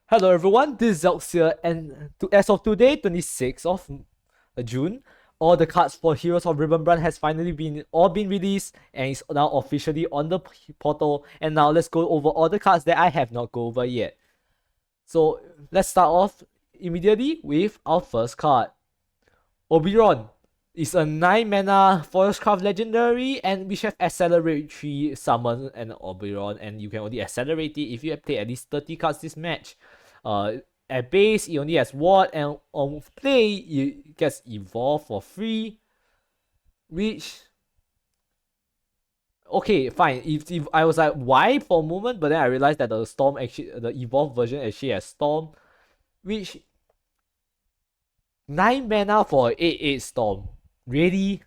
Hello everyone, this is Zelx here, and as of today, 26th of June, all the cards for Heroes of Ribbon Brand has finally been released and is now officially on the portal. And now let's go over all the cards that I have not go over yet. So let's start off immediately with our first card. Oberon is a 9 mana Forestcraft legendary, and we have Accelerate 3 summon an Oberon, and you can only accelerate it if you have played at least 30 cards this match. At base, it only has ward, and on play, it gets evolved for free. Which, okay, fine. If I was like, why for a moment, but then I realized that the Storm actually, the evolved version actually has Storm, which 9 mana for 8/8 Storm. Really?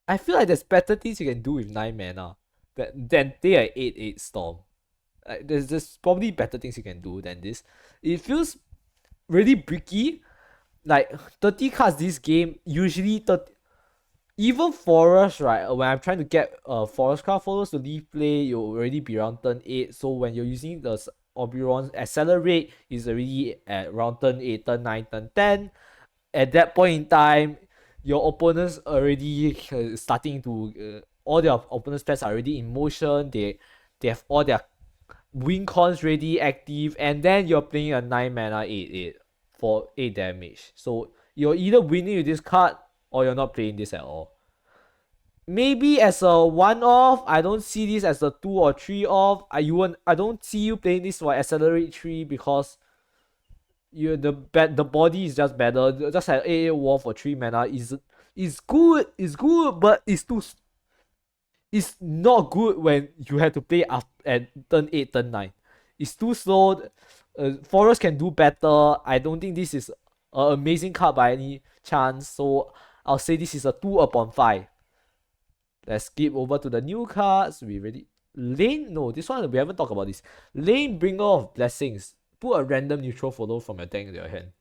I feel like there's better things you can do with 9 mana than they are 8/8 Storm. There's probably better things you can do than this. It feels really bricky. Like 30 cards this game, usually 30. Even Forest, right? When I'm trying to get Forestcraft followers to leave play, you'll already be around turn 8. So when you're using the Oberon's Accelerate, is already at around turn 8, turn 9, turn 10. At that point in time, your opponents already starting to all their opponents' plans are already in motion. They have all their win cons ready active, and then you're playing a 9 mana 8/8 for 8 damage. So you're either winning with this card or you're not playing this at all. Maybe as a one-off, I don't see this as a 2 or 3 off. I don't see you playing this for Accelerate 3 because the body is just better. Just like 8/8 War for 3 mana is good, but it's not good when you have to play at turn 8, turn 9. It's too slow. Forest can do better. I don't think this is an amazing card by any chance. So I'll say this is a 2 upon 5. Let's skip over to the new cards. We ready? Lane? No, this one we haven't talked about this. Lane, Bringer of Blessings. Put a random neutral follow from your deck into your hand.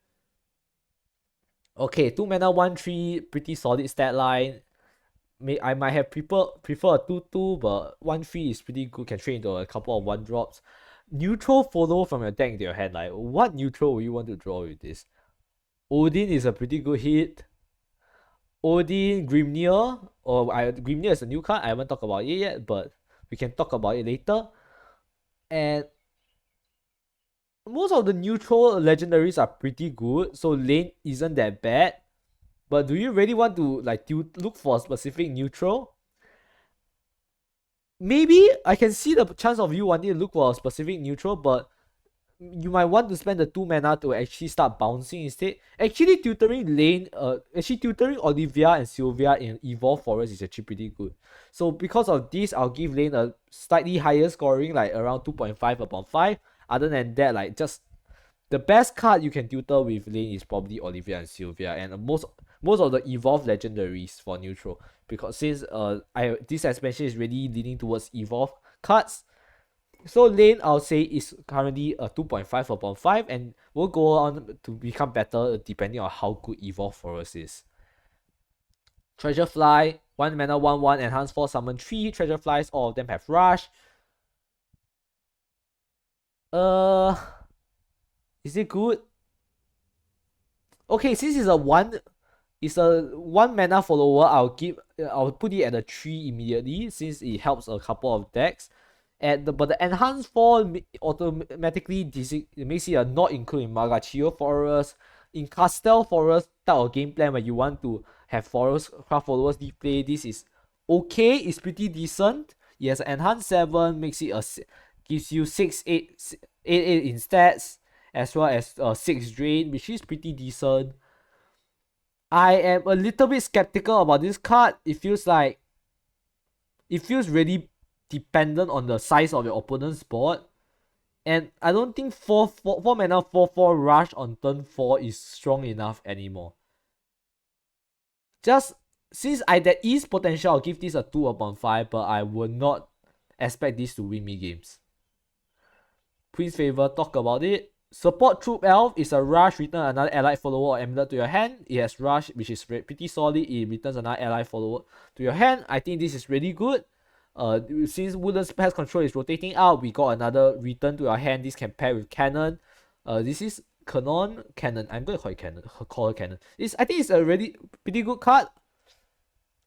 Okay, 2 mana 1/3, pretty solid stat line. I might have prefer a 2/2, but 1/3 is pretty good. Can trade into a couple of 1-drops. Neutral follow from your deck into your hand. Like, what neutral would you want to draw with this? Odin is a pretty good hit. Odin, Grimnir. Grimnir is a new card. I haven't talked about it yet, but we can talk about it later. And most of the neutral legendaries are pretty good, so lane isn't that bad. But do you really want to like look for a specific neutral? Maybe I can see the chance of you wanting to look for a specific neutral, but you might want to spend the 2 mana to actually start bouncing instead. Actually tutoring Olivia and Sylvia in Evolve Forest is actually pretty good. So because of this, I'll give Lane a slightly higher scoring, like around 2.5 upon 5. Other than that, like just the best card you can tutor with Lane is probably Olivia and Sylvia, and most of the evolved legendaries for neutral, because since this expansion is really leaning towards evolve cards. So Lane, I'll say, is currently a 2.5 upon 5, and will go on to become better depending on how good Evolve Forest is. Treasure Fly, 1 mana 1/1, enhance 4, summon 3 Treasure Flies, all of them have Rush. Is it good? Okay, since it's a 1 mana follower, I'll put it at a 3 immediately, since it helps a couple of decks. But the enhanced 4 automatically it makes it a not include in Magachio Forest. In Castel Forest type of game plan where you want to have Forestcraft followers play, this is okay. It's pretty decent. It has an enhanced 7, makes it gives you 6/8 in stats, as well as 6 drain, which is pretty decent. I am a little bit skeptical about this card. It feels really dependent on the size of your opponent's board, and I don't think 4 mana 4/4 rush on turn 4 is strong enough anymore. Just since there is potential, I'll give this a 2 upon 5, but I would not expect this to win me games. Queen's Favor, talk about it. Support Troop Elf is a rush, return another allied follower or amulet to your hand. It has rush, which is pretty solid. It returns another allied follower to your hand. I think this is really good. Since Woodland's pest control is rotating out, we got another return to your hand. This can pair with cannon. This is Cannon. I'm gonna call it Cannon. Call her Cannon. I think it's a really pretty good card.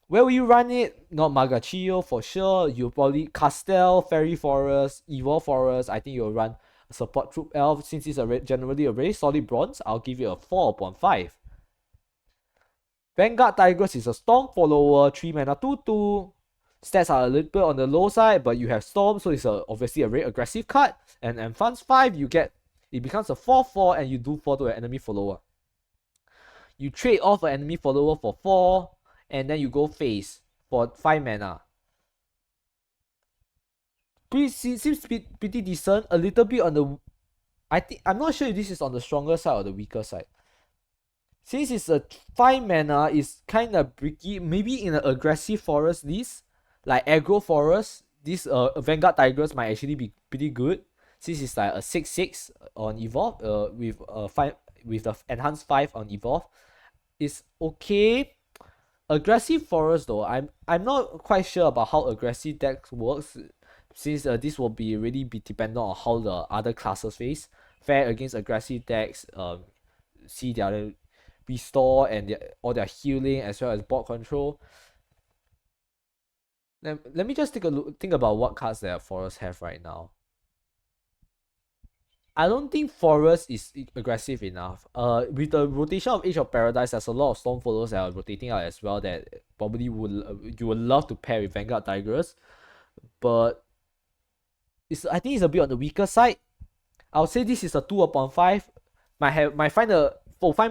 Where will you run it? Not Magachio for sure. You'll probably Castel, Fairy Forest, Evil Forest. I think you'll run Support Troop Elf. Since it's generally a very solid bronze, I'll give it a 4/5. Vanguard Tigress is a Storm follower, 3 mana 2/2. Stats are a little bit on the low side, but you have Storm, so it's obviously a very aggressive card. And Advance 5, it becomes a 4/4 and you do 4 to an enemy follower. You trade off an enemy follower for 4, and then you go face for 5 mana. Seems pretty decent. A little bit on the... I'm not sure if this is on the stronger side or the weaker side. Since it's a 5 mana, it's kind of bricky. Maybe in an aggressive forest list, like aggro forest, this Vanguard Tigress might actually be pretty good. Since it's like a 6/6 on evolve, with the enhanced 5 on evolve, it's okay. Aggressive forest though, I'm not quite sure about how aggressive decks works, since this will really be dependent on how the other classes fare against aggressive decks. See their restore and all their healing as well as board control. Let me just think about what cards that Forest have right now. I don't think Forest is aggressive enough. With the rotation of Age of Paradise, there's a lot of Storm followers that are rotating out as well that probably you would love to pair with Vanguard Tigress, but I think it's a bit on the weaker side. I would say this is a 2/5. Might find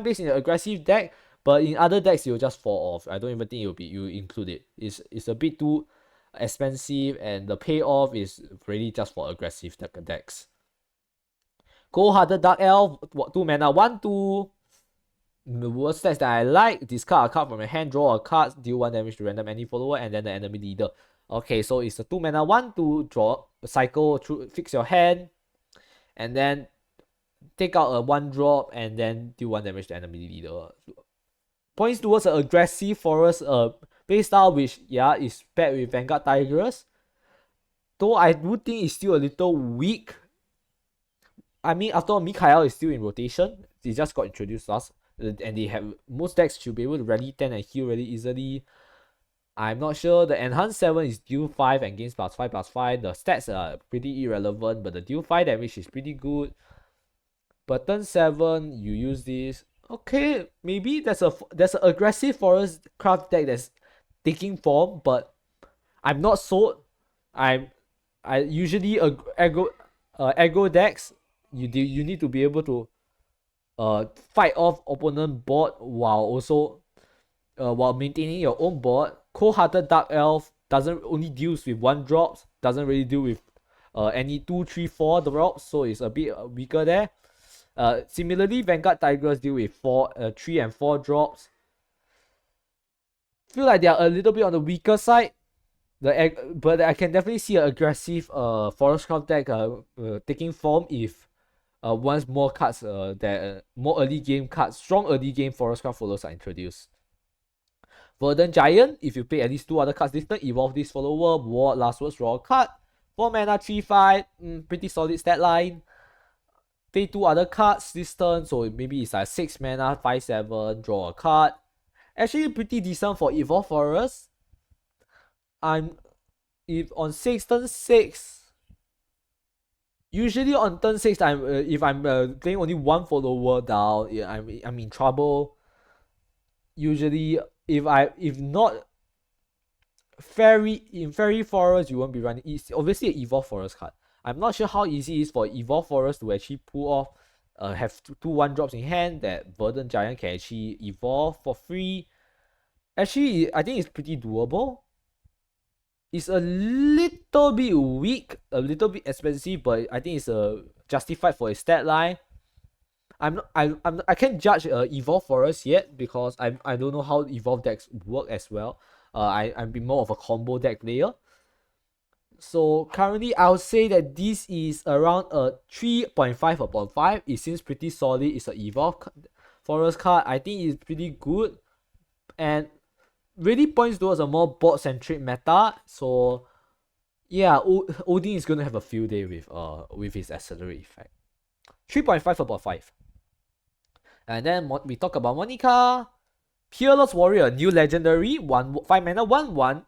place in an aggressive deck, but in other decks you'll just fall off. I don't even think you include it. It's a bit too expensive, and the payoff is really just for aggressive decks. Cold-Hearted Dark Elf, 2 mana, 1/2. The worst stats that I like: discard a card from your hand, draw a card, deal 1 damage to random enemy follower, and then the enemy leader. Okay, so it's a 2 mana, 1/2, draw, cycle, fix your hand, and then take out a 1-drop, and then deal 1 damage to enemy leader. Points towards an aggressive forest base style, which is paired with Vanguard Tigress. Though I do think it's still a little weak. I mean, after all, Mikhail is still in rotation. They just got introduced last, and they have most decks should be able to rally 10 and heal really easily. I'm not sure. The enhanced 7 is deal 5 and gains +5/+5. The stats are pretty irrelevant, but the deal 5 damage is pretty good. But turn 7, you use this. Okay, maybe there's an aggressive Forestcraft deck that's taking form, but I'm not sold. I usually aggro decks. You need to be able to fight off opponent board while maintaining your own board. Cold-Hearted Dark Elf only deals with 1-drops, doesn't really deal with any 2, 3, 4 drops, so it's a bit weaker there. Similarly, Vanguard Tigress deal with 3 and 4 drops. Feel like they are a little bit on the weaker side. But I can definitely see an aggressive Forestcraft deck taking form if once more cards more early game cards, strong early game Forestcraft followers are introduced. Verdant Giant, if you play at least 2 other cards this turn, evolve this follower, ward, last words, draw a card. 4 mana, 3/5, pretty solid stat line. Play 2 other cards this turn, so maybe it's like 6 mana, 5/7, draw a card. Actually pretty decent for Evolve Forest. If on turn 6, usually on turn 6, if I'm playing only 1 follower down, I'm in trouble. Usually, if not Fairy Forest, you won't be running. It's obviously an Evolve Forest card. I'm not sure how easy it is for Evolve Forest to actually pull off, have 2 1-drops in hand that Verdant Giant can actually evolve for free. Actually, I think it's pretty doable. It's a little bit weak, a little bit expensive, but I think it's justified for its stat line. I can't judge Evolve Forest yet because I don't know how Evolve decks work as well. I'm more of a combo deck player. So currently, I would say that this is around a 3/5/5. It seems pretty solid. It's an Evolve Forest card. I think it's pretty good, and really points towards a more board-centric meta. So Yeah, Odin is gonna have a field day with his accelerate effect. 3.5 about 5. And then we talk about Monica. Peerless Warrior, new legendary, 5 mana, 1/1.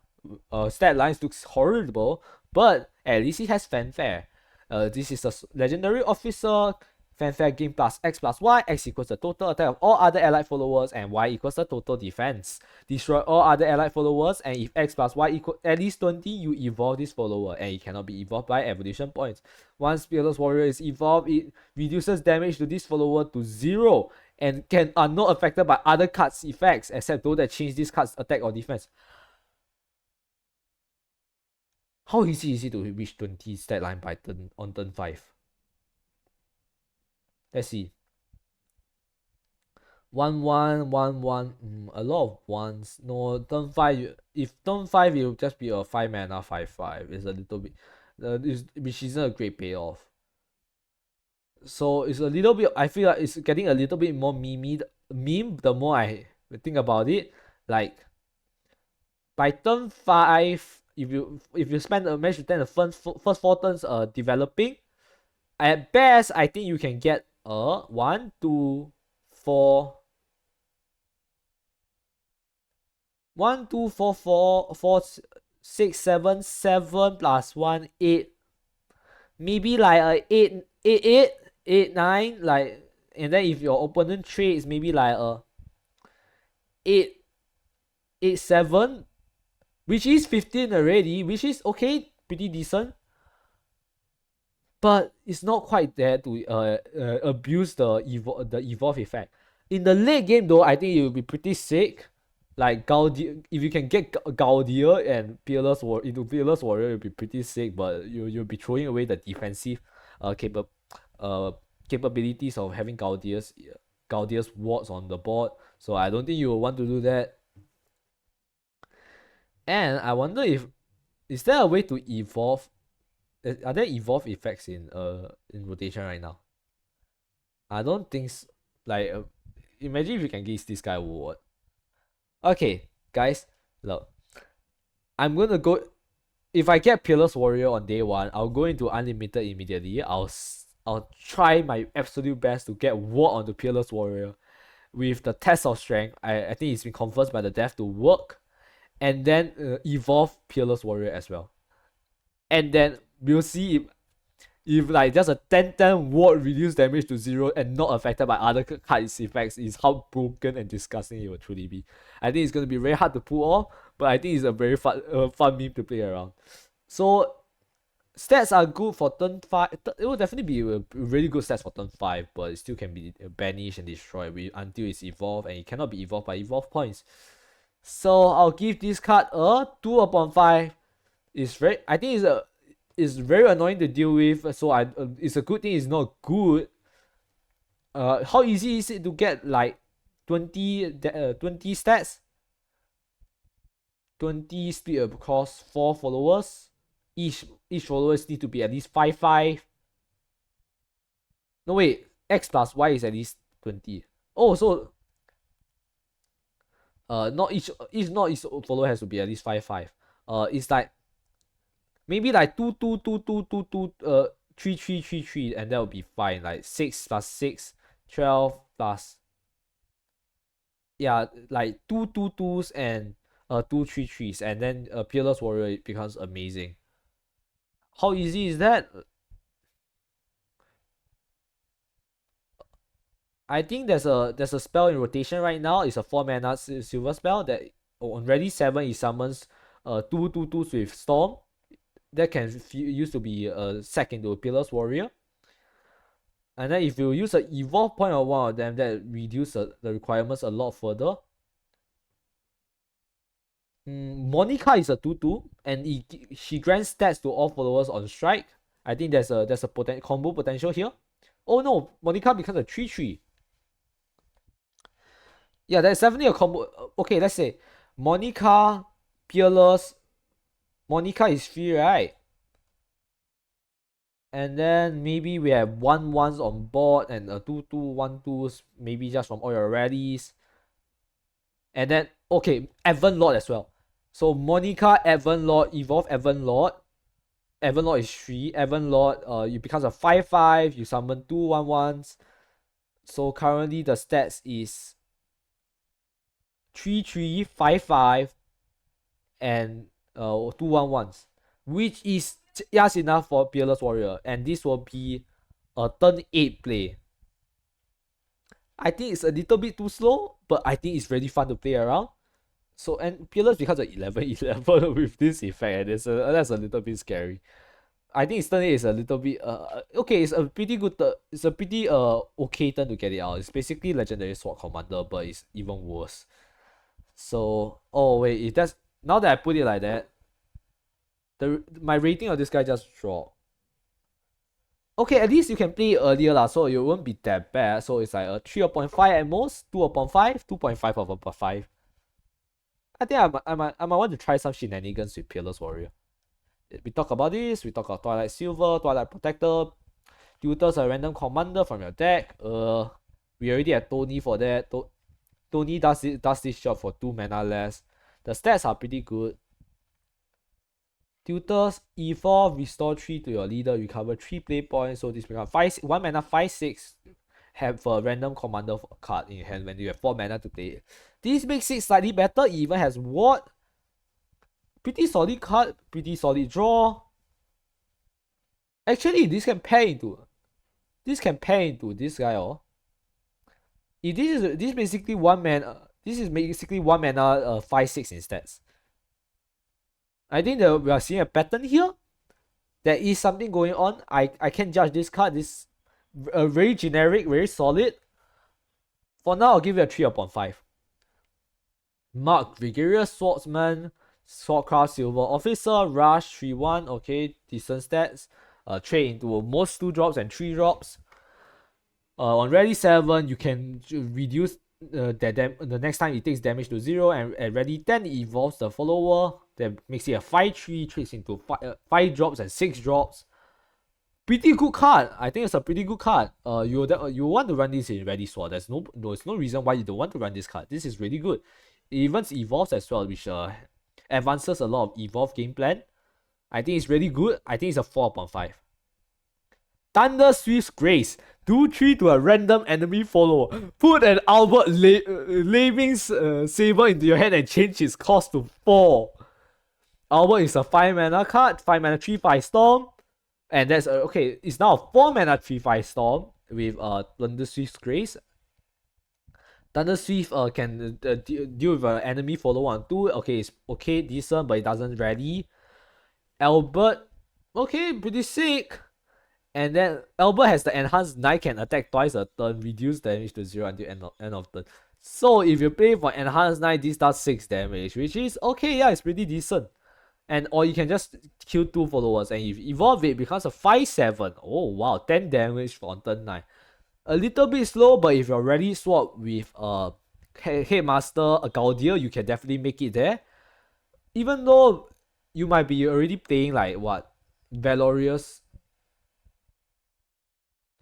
Stat lines looks horrible, but at least it has fanfare. This is a legendary officer. Fanfare gain plus X plus Y. X equals the total attack of all other allied followers, and Y equals the total defense. Destroy all other allied followers, and if X plus Y equal at least 20, you evolve this follower, and it cannot be evolved by evolution points. Once Peerless Warrior is evolved, it reduces damage to this follower to 0, and are not affected by other cards' effects, except those that change this card's attack or defense. How easy is it to reach 20 stat line by on turn 5? Let's see. 1/1, 1/1. A lot of ones. No, turn 5. If turn 5, it will just be a 5 mana 5/5. It's a little bit. Which isn't a great payoff. So it's a little bit. I feel like it's getting a little bit more meme the more I think about it. Like, by turn 5, if you manage to spend the first 4 turns developing, at best I think you can get a 1, 2, 4. 1, 2, 4, 4, 4, 6, 7, 7 plus 1, 8. Maybe like a 8, 8, 8, 8, 9. Like, and then if your opponent trades, maybe like a 8, 8, 7. Which is 15 already, which is okay, pretty decent. But it's not quite there to abuse the evolve effect. In the late game though, I think it will be pretty sick. Like Gaudier, if you can get Gaudier and Peerless Warrior, it will be pretty sick. But you'll be throwing away the defensive capabilities of having Gaudier's wards on the board. So I don't think you will want to do that. And I wonder is there a way to evolve? Are there evolve effects in rotation right now? I don't think so. Like, imagine if you can give this guy a ward. Okay, guys, look. I'm gonna go. If I get Peerless Warrior on day 1, I'll go into Unlimited immediately. I'll try my absolute best to get ward onto Peerless Warrior with the test of strength. I think it's been confirmed by the dev to work, and then evolve Peerless Warrior as well. And then we'll see if like just a 10/10 ward reduce damage to 0 and not affected by other cards effects is how broken and disgusting it will truly be. I think it's going to be very hard to pull off, but I think it's a very fun meme to play around. So stats are good for turn 5. It will definitely be a really good stats for turn 5, but it still can be banished and destroyed until it's evolved, and it cannot be evolved by evolve points. So I'll give this card a 2 upon 5. I think it's very annoying to deal with. So it's a good thing. It's not good. How easy is it to get like 20 stats? 20 split across 4 followers. Each followers need to be at least 5/5. No wait, X plus Y is at least 20. Oh, so not each follower has to be at least 5/5. It's like maybe like 2, 2, 2, 2, 2, 2, 3, 3, 3, 3, and that would be fine. Like 6 plus 6, 12 plus, yeah, like 2 2 2s and 2 3 3s, and then Peerless Warrior becomes amazing. How easy is that? I think there's a spell in rotation right now. It's a 4 mana silver spell that on ready 7 it summons 2 2 2s with Storm. That can used to be sack into a Peerless Warrior. And then if you use an evolve point of one of them, that reduces the requirements a lot further. Monica is a 2/2, and she grants stats to all followers on strike. I think there's a combo potential here. Oh no, Monica becomes a 3/3. Yeah, there's definitely a combo. Okay, let's say Monica, Peerless. Monica is free, right? And then maybe we have 1/1s on board and a 2/2 1/2s, maybe just from all your rallies. And then okay, Evan Lord as well. So Monica, Evan Lord, evolve Evan Lord. Everlord is 3. Everlord, you become a 5/5. You summon 2 1/1s. So currently the stats is 3/3, 5/5, and 2 1/1s, which is just enough for Peerless Warrior. And this will be a turn 8 play. I think it's a little bit too slow, but I think it's really fun to play around. So, and Peerless becomes an 11/11 with this effect, and that's a little bit scary. I think its turn 8 is a little bit okay, it's a pretty good it's a pretty okay turn to get it out. It's basically Legendary Sword Commander, but it's even worse. So, oh wait, if that's, now that I put it like that, my rating of this guy just dropped. Okay, at least you can play it earlier lah, so it won't be that bad. So it's like a 3.5 at most, 2.5, 2.5 of 5. I think I might want to try some shenanigans with Peerless Warrior. We talk about this, we talk about Twilight Silver, Twilight Protector, tutors a random commander from your deck. We already had Tony for that. Tony does this job for 2 mana less. The stats are pretty good. Tutors E4, restore 3 to your leader, recover 3 play points. So this becomes 1 mana 5/6. Have a random commander card in hand when you have 4 mana to play it. This makes it slightly better. It even has Ward. Pretty solid card, pretty solid draw. Actually, this can pair into this guy. If this is basically 1 mana. This is basically 1 mana 5/6 in stats. I think that we are seeing a pattern here. There is something going on. I can't judge this card. This very generic, very solid. For now, I'll give it a 3/5. Mark, Vigorous Swordsman, Swordcraft, Silver Officer, Rush, 3/1. Okay, decent stats. Trade into most 2 drops and 3 drops. On Ready 7, you can reduce the next time it takes damage to 0, and at Ready 10, it evolves the follower. That makes it a 5/3, trades into 5 drops and 6 drops. Pretty good card. I think it's a pretty good card. You want to run this in Ready Sword. There's no reason why you don't want to run this card. This is really good. It even evolves as well, which advances a lot of evolve game plan. I think it's really good. I think it's a 4/5. Thunder Swift's Grace. Do 3 to a random enemy follower. Put an Albert Laving's Saber into your hand and change its cost to 4. Albert is a 5 mana card, 5 mana 3/5 Storm. And that's okay, it's now a 4 mana 3/5 Storm with Thunder Swift's Grace. Thunder Swift can deal with an enemy follower on 2. Okay, it's okay, decent, but it doesn't rally. Albert, okay, pretty sick. And then Albert has the enhanced Knight, can attack twice a turn, reduce damage to 0 until end of turn. So if you play for enhanced Knight, this does 6 damage, which is okay, yeah, it's pretty decent. And or you can just kill 2 followers, and if you evolve it becomes a 5/7. Oh wow, 10 damage on turn 9. A little bit slow, but if you're ready swap with a Headmaster, a Gaudier, you can definitely make it there. Even though you might be already playing like what, Valorious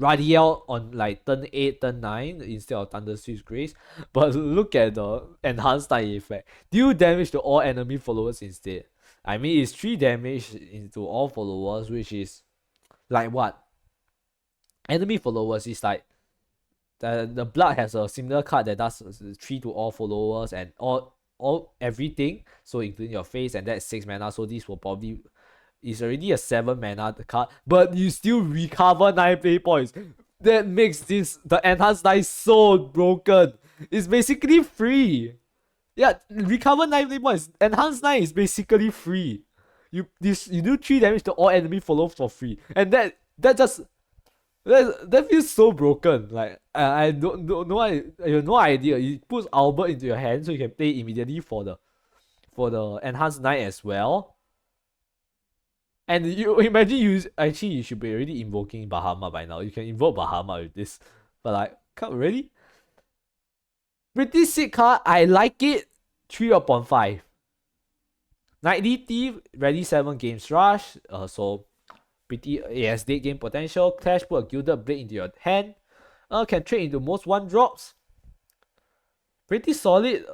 Radiel on like turn 8, turn 9 instead of Thunder Swift's Grace. But look at the enhanced Knight effect. Deal damage to all enemy followers instead. I mean, it's 3 damage into all followers, which is like what? Enemy followers is like the Blood has a similar card that does 3 to all followers and all everything, so including your face, and that's 6 mana. So this will probably is already a 7 mana card, but you still recover 9 play points. That makes the enhanced Knight so broken. It's basically free. Yeah, recover 9 play points. Enhanced Knight is basically free. You do 3 damage to all enemy followers for free, and that feels so broken. Like I don't know. I have no idea. It puts Albert into your hand, so you can play immediately for the enhanced Knight as well. And you imagine you should be already invoking Bahama by now. You can invoke Bahama with this, but like, can't really. Pretty sick card. I like it. 3/5. Nightly Thief, Ready 7 games rush. So pretty, it has late game potential. Clash, put a Gilded Blade into your hand. Can trade into most 1-drops. Pretty solid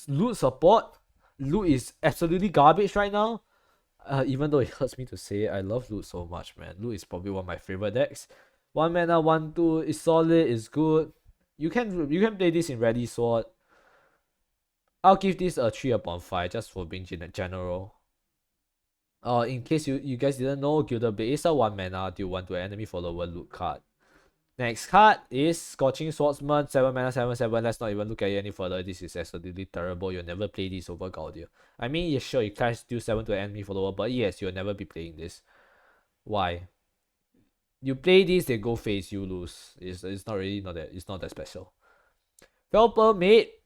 loot support. Loot is absolutely garbage right now. Even though it hurts me to say it, I love Loot so much, man. Loot is probably one of my favorite decks. 1 mana, 1/2 is solid, is good. You can play this in Ready Sword. I'll give this a 3 upon 5 just for being general. In case you guys didn't know, Gilded Blade is a 1 mana deal 1 to enemy follower loot card. Next card is Scorching Swordsman, 7 mana, 7/7. Let's not even look at it any further. This is absolutely terrible. You'll never play this over Gaudia. I mean, yeah, sure, you can do 7 to enemy follower, but yes, you'll never be playing this. Why? You play this, they go face, you lose. It's not really it's not that special. Felper Mate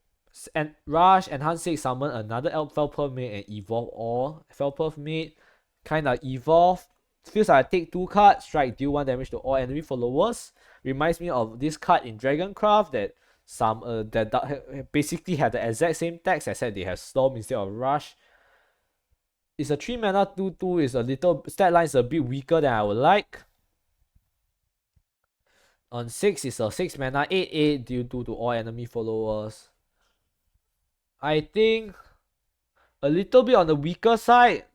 and Rush, Enhance 6, summon another Elf Felper Mate and evolve all. Felper Mate kinda evolve. Feels like I take 2 cards, strike, deal 1 damage to all enemy followers. Reminds me of this card in Dragoncraft that basically had the exact same text except they have Storm instead of Rush. It's a 3 mana 2/2. Is a little stat line is a bit weaker than I would like. On 6 is a 6 mana 8/8 deal 2 to all enemy followers. I think a little bit on the weaker side.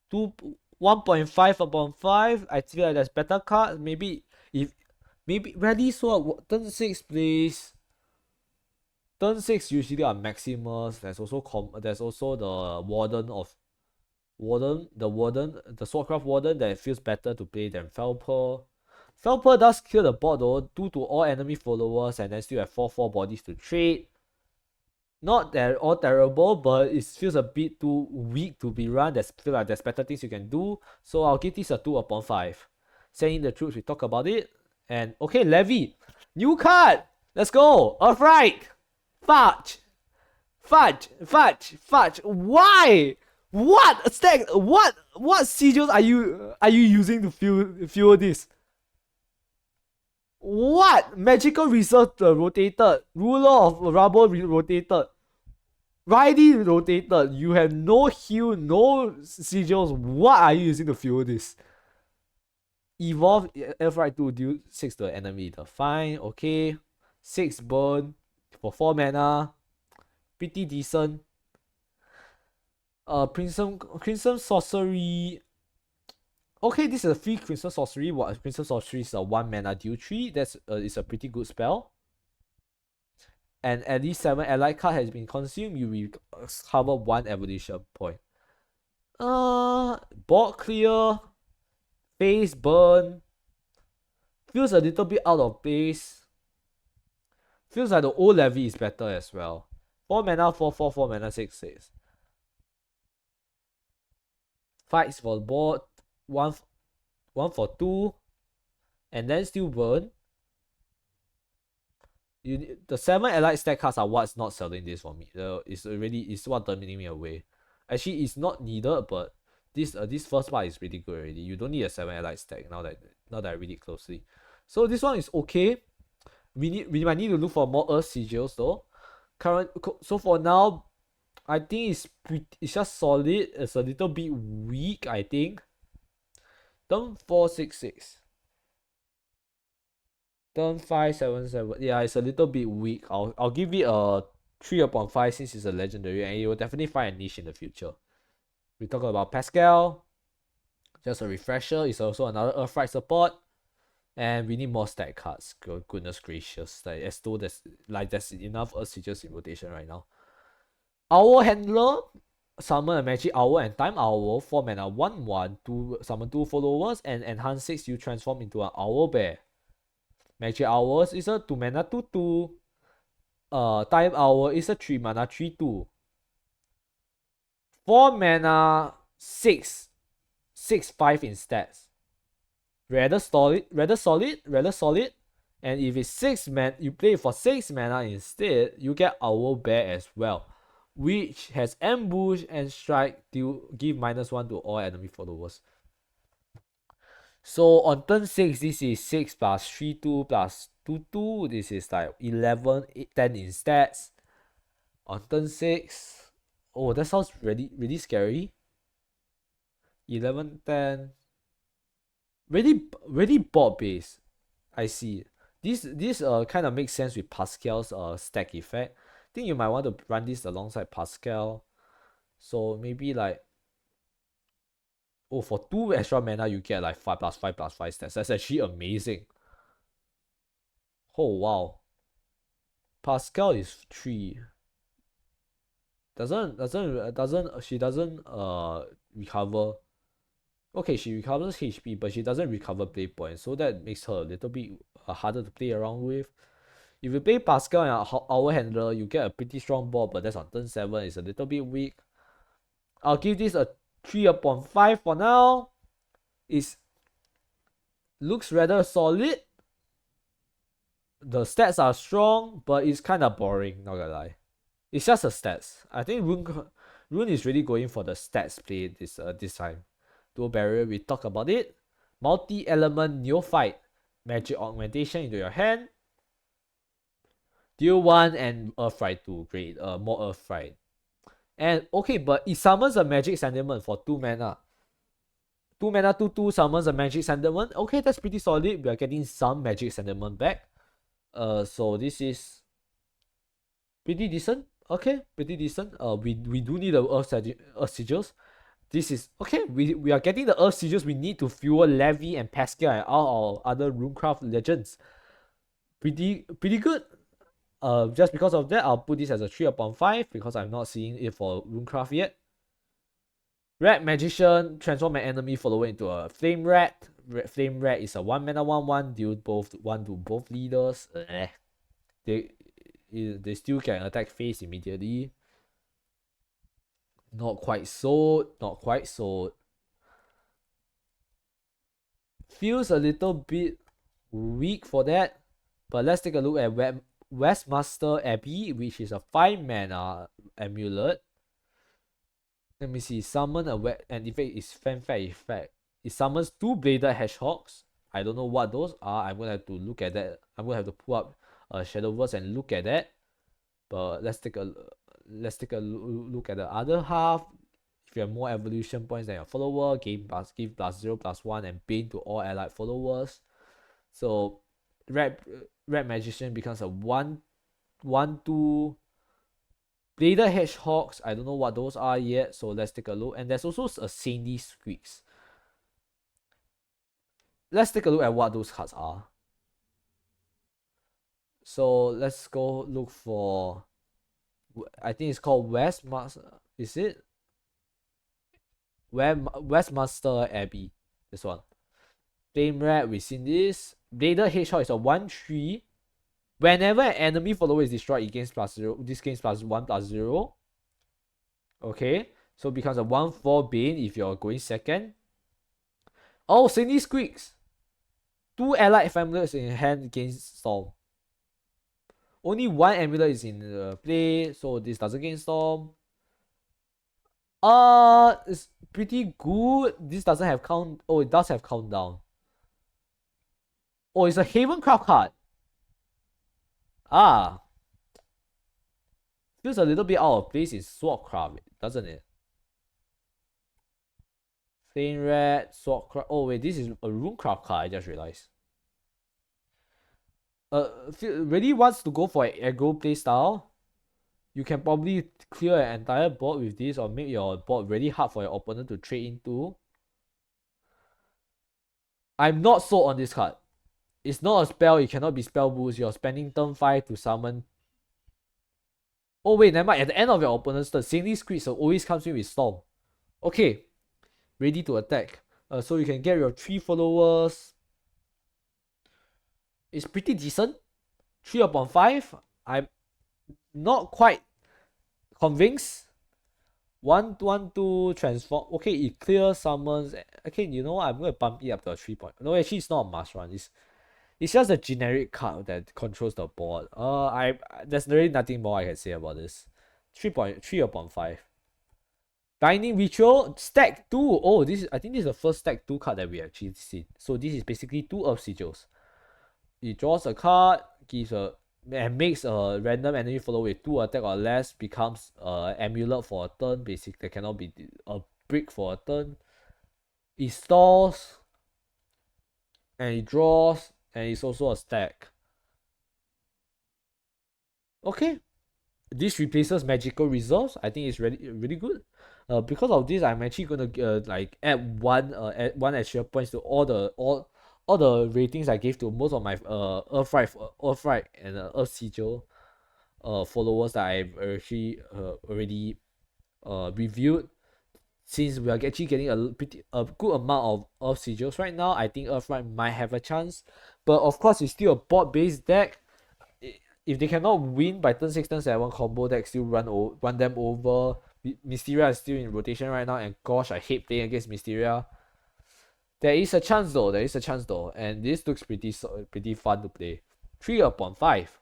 1.5 upon 5. I feel like there's better cards. Maybe Ready Sword turn 6 please. Turn 6 usually are Maximus. There's also the Swordcraft Warden that feels better to play than Felper. Felper does kill the board though, 2 to all enemy followers, and then still have 4/4 bodies to trade. Not that all terrible, but it feels a bit too weak to be run. Feel like there's better things you can do. So I'll give this a 2 upon 5. Saying the truth, we talk about it. And okay, Levy. New card! Let's go! Earthright! Fudge! Why? What stack? What sigils are you using to fuel this? What? Magical Reserve rotated. Ruler of Rubble rotated. Riley rotated. You have no heal, no sigils. What are you using to fuel this? Evolve Elfright to deal 6 to the enemy. Fine, okay. 6 burn for 4 mana. Pretty decent. Crimson Sorcery. Okay, this is a free Crimson Sorcery. Crimson Sorcery is a 1 mana deal 3. That's is a pretty good spell. And at least 7 allied card has been consumed. You recover 1 evolution point. Board clear. Face burn. Feels a little bit out of place. Feels like the old levy is better as well. 4 mana 4/4, 4 mana 6/6. Fights for the board. 1 for 2. And then still burn. The 7 allied stack cards are what's not selling this for me. It's what turning me away. Actually, it's not needed, but this first part is really good already. You don't need a 7 allied stack now that I read it closely. So this one is okay. We might need to look for more Earth sigils though. So for now, I think it's just solid. It's a little bit weak, I think. Turn 4/6/6. Turn 5/7/7. Yeah, it's a little bit weak. I'll give it a 3 upon 5 since it's a legendary, and it will definitely find a niche in the future. We talk about Pascal. Just a refresher. It's also another Earthright support. And we need more stack cards. Goodness gracious. As though there's enough Earth sigils in rotation right now. Owl Handler. Summon a Magic Owl and Time Owl. 4 mana 1/1. Summon 2 followers. And enhance 6. You transform into an Owl Bear. Magic Owls is a 2 mana 2/2. Time Owl is a 3 mana 3/2. 4 mana 6/5 in stats. Rather solid. And if it's 6 mana, you play for 6 mana instead, you get Owl Bear as well, which has ambush and strike to give -1 to all enemy followers. So on turn 6, this is 6 plus 3/2 plus 2/2. This is like 11, 10 in stats. On turn 6, oh, that sounds really scary. 11, 10. Really board based. I see. This kind of makes sense with Pascal's stack effect. I think you might want to run this alongside Pascal. So maybe like Oh, for 2 extra mana, you get like 5+5+5 stats. That's actually amazing. Oh, wow. Pascal is 3. She doesn't recover. Okay, she recovers HP, but she doesn't recover play points, so that makes her a little bit harder to play around with. If you play Pascal and our handler, you get a pretty strong ball, but that's on turn 7. It's a little bit weak. I'll give this a 3 upon 5 for now. It looks rather solid. The stats are strong, but it's kind of boring, not gonna lie. It's just the stats. I think Rune is really going for the stats play this time. Dual barrier, we talk about it. Multi-element neophyte. Magic augmentation into your hand. Deal 1 and Earthright 2. Great. More Earthright. And okay, but it summons a magic sentiment for 2 mana. 2 mana 2/2 summons a magic sentiment. Okay, that's pretty solid. We are getting some magic sentiment back. So this is pretty decent. Okay, pretty decent. We do need the Earth Sigils. This is okay. We are getting the Earth Sigils we need to fuel Levy and Pascal and all our other Runecraft legends. Pretty good. Just because of that, I'll put this as a 3 upon 5 because I'm not seeing it for Runecraft yet. Rat Magician, transform an enemy follower into a Flame Rat. Flame Rat is a 1 mana 1/1, deal 1 to both leaders. They still can attack face immediately. Not quite sold. Feels a little bit weak for that. But let's take a look at Westmaster Abbey, which is a 5 mana amulet. Let me see. Summon and effect is fanfare effect. It summons 2 bladed hedgehogs. I don't know what those are. I'm gonna have to look at that. I'm gonna have to pull up Shadowverse and look at that. But let's take a look at the other half. If you have more evolution points than your follower, give +0/+1 and Bane to all allied followers. So Red Magician becomes a 1/2 bladed hedgehogs. I don't know what those are yet, so let's take a look. And there's also a Sandy Squeaks. Let's take a look at what those cards are. So let's go look for, I think it's called Westmaster. Is it? Westmaster Abbey. This one. Flame Rat, we've seen this. Bladed Hedgehog is a 1/3. Whenever an enemy follower is destroyed, it gains +0. This gains +1/+0. Okay. So it becomes a 1/4 Bane if you're going second. Oh, Sandy Squeaks. 2 allied amulets in hand against Storm. Only 1 amulet is in play, so this doesn't gain Storm. It's pretty good. This doesn't have count. Oh, it does have countdown. Oh, it's a Havencraft card. Feels a little bit out of place in Swordcraft, doesn't it? Flame Rat, Swordcraft. Oh wait, this is a Runecraft card. I just realized. Really wants to go for an aggro playstyle. You can probably clear an entire board with this, or make your board really hard for your opponent to trade into. I'm not sold on this card. It's not a spell, it cannot be spell boost. You're spending turn 5 to summon. Oh wait, never mind. At the end of your opponent's turn, Sandy Squeaks always comes in with Storm. Okay. Ready to attack. So you can get your 3 followers. It's pretty decent. 3 upon 5. I'm not quite convinced. 1/2 transform. Okay, it clears summons. Okay, you know what? I'm gonna bump it up to a 3 point. No, actually it's not a must run. It's just a generic card that controls the board. There's really nothing more I can say about this. 3 upon 5. Binding Ritual, stack 2. Oh, I think this is the first stack 2 card that we actually seen. So this is basically 2 Earth Sigils. It draws a card, and makes a random enemy follower with 2 attack or less, becomes amulet for a turn. Basically, there cannot be a brick for a turn. It stalls, and it draws, and it's also a stack. Okay. This replaces magical reserves. I think it's really good. Because of this, I'm actually gonna like add one extra points to all the ratings I gave to most of my Earthright and Earth Sigil followers that I've actually already reviewed. Since we are actually getting a good amount of Earth Sigils right now, I think Earthright might have a chance. But of course, it's still a board-based deck. If they cannot win by turn 6, turn 7, combo deck still run them over. Mysteria is still in rotation right now, and gosh, I hate playing against Mysteria. There is a chance though, and this looks pretty fun to play. 3 upon 5.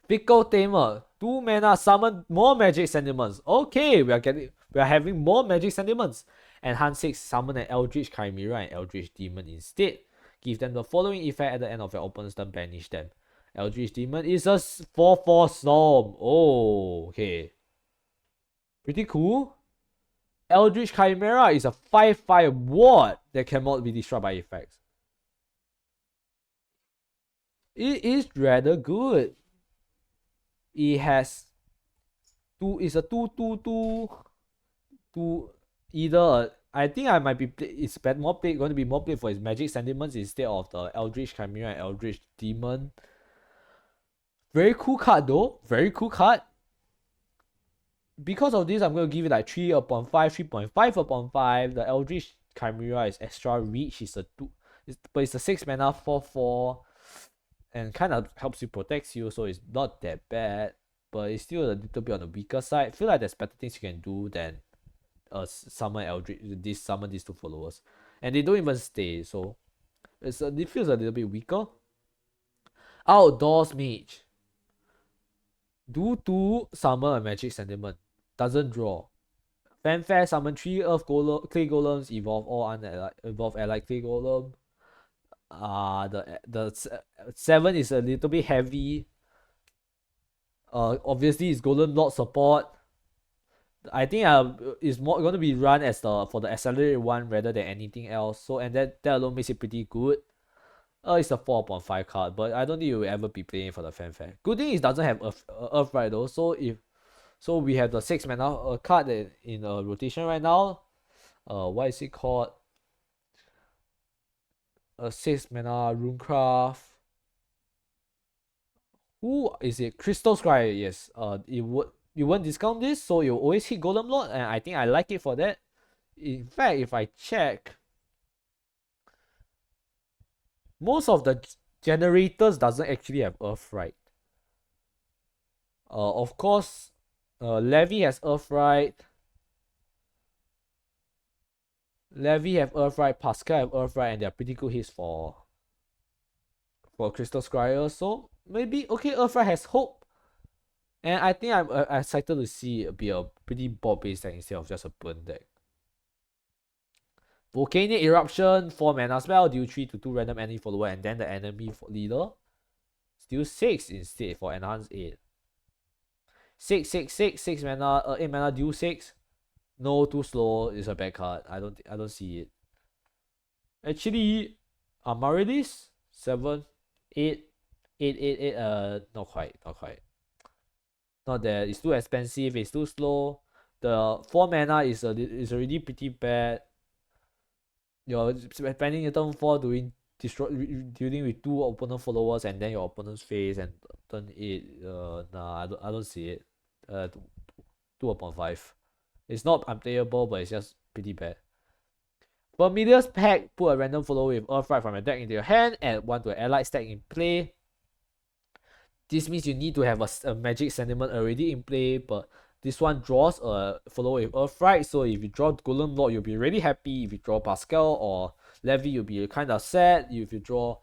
Fickle Tamer, 2 mana, summon more magic sentiments. Okay, we are having more magic sentiments. Enhance 6, summon an Eldritch Chimera and Eldritch Demon instead. Give them the following effect at the end of your opponent's turn, banish them. Eldritch Demon is a 4/4 Storm. Oh, okay. Pretty cool. Eldritch Chimera is a 5/5 ward that cannot be destroyed by effects. It is rather good. It has it's a 2/2/2 either I think I might be going to be more played for its magic sentiments instead of the Eldritch Chimera and Eldritch Demon. Very cool card though. Very cool card. Because of this, I'm going to give it like 3 upon 5, 3.5 upon 5. The Eldritch Chimera is extra reach. But it's a 6 mana 4/4. And kind of helps you, protects you, so it's not that bad. But it's still a little bit on the weaker side. I feel like there's better things you can do than summon these 2 followers. And they don't even stay, so it feels a little bit weaker. Outdoors Mage. Do 2, summon a magic sentiment. Doesn't draw. Fanfare, summon 3 clay golems, evolve allied clay golem. The 7 is a little bit heavy. Obviously it's golem lord support. I think it's more going to be run as for the accelerated one rather than anything else. So and that alone makes it pretty good. It's a 4 upon 5 card, but I don't think you will ever be playing for the fanfare. Good thing is it doesn't have Earthright though. So we have the 6 mana card that in rotation right now. What is it called? 6 mana Runecraft. Who is it? Crystal Scry, yes. You won't discount this, so you always hit Golem Lord, and I think I like it for that. In fact, if I check, most of the generators doesn't actually have Earthright. Of course, Levy has Earthright. Levy have Earthright, Pascal have Earthright, and they're pretty good hits for Crystal Scryer. So maybe okay, Earthright has hope. And I think I'm excited to see it be a pretty board-based deck instead of just a burn deck. Volcanic Eruption, 4 mana spell, deal 3 to 2 random enemy follower, and then the enemy leader. Still 6 instead for enhanced 8. 6, 6, 6, 6 mana, 8 mana, deal 6. No, too slow. It's a bad card. I don't see it. Actually, Amaryllis 7, 8, 8, 8, 8. Not quite. Not that. It's too expensive. It's too slow. The 4 mana is already pretty bad. You're spending your turn 4 dealing with 2 opponent followers and then your opponent's face, and turn 8. Nah, I don't see it. 2 upon 5. It's not unplayable, but it's just pretty bad. Familiar's Pact, put a random follower with Earthright from your deck into your hand, add 1 to an allied stack in play. This means you need to have a magic sentiment already in play, but this one draws a follower with Earthright, so if you draw Golem Lord, you'll be really happy. If you draw Pascal or Levy, you'll be kind of sad. If you draw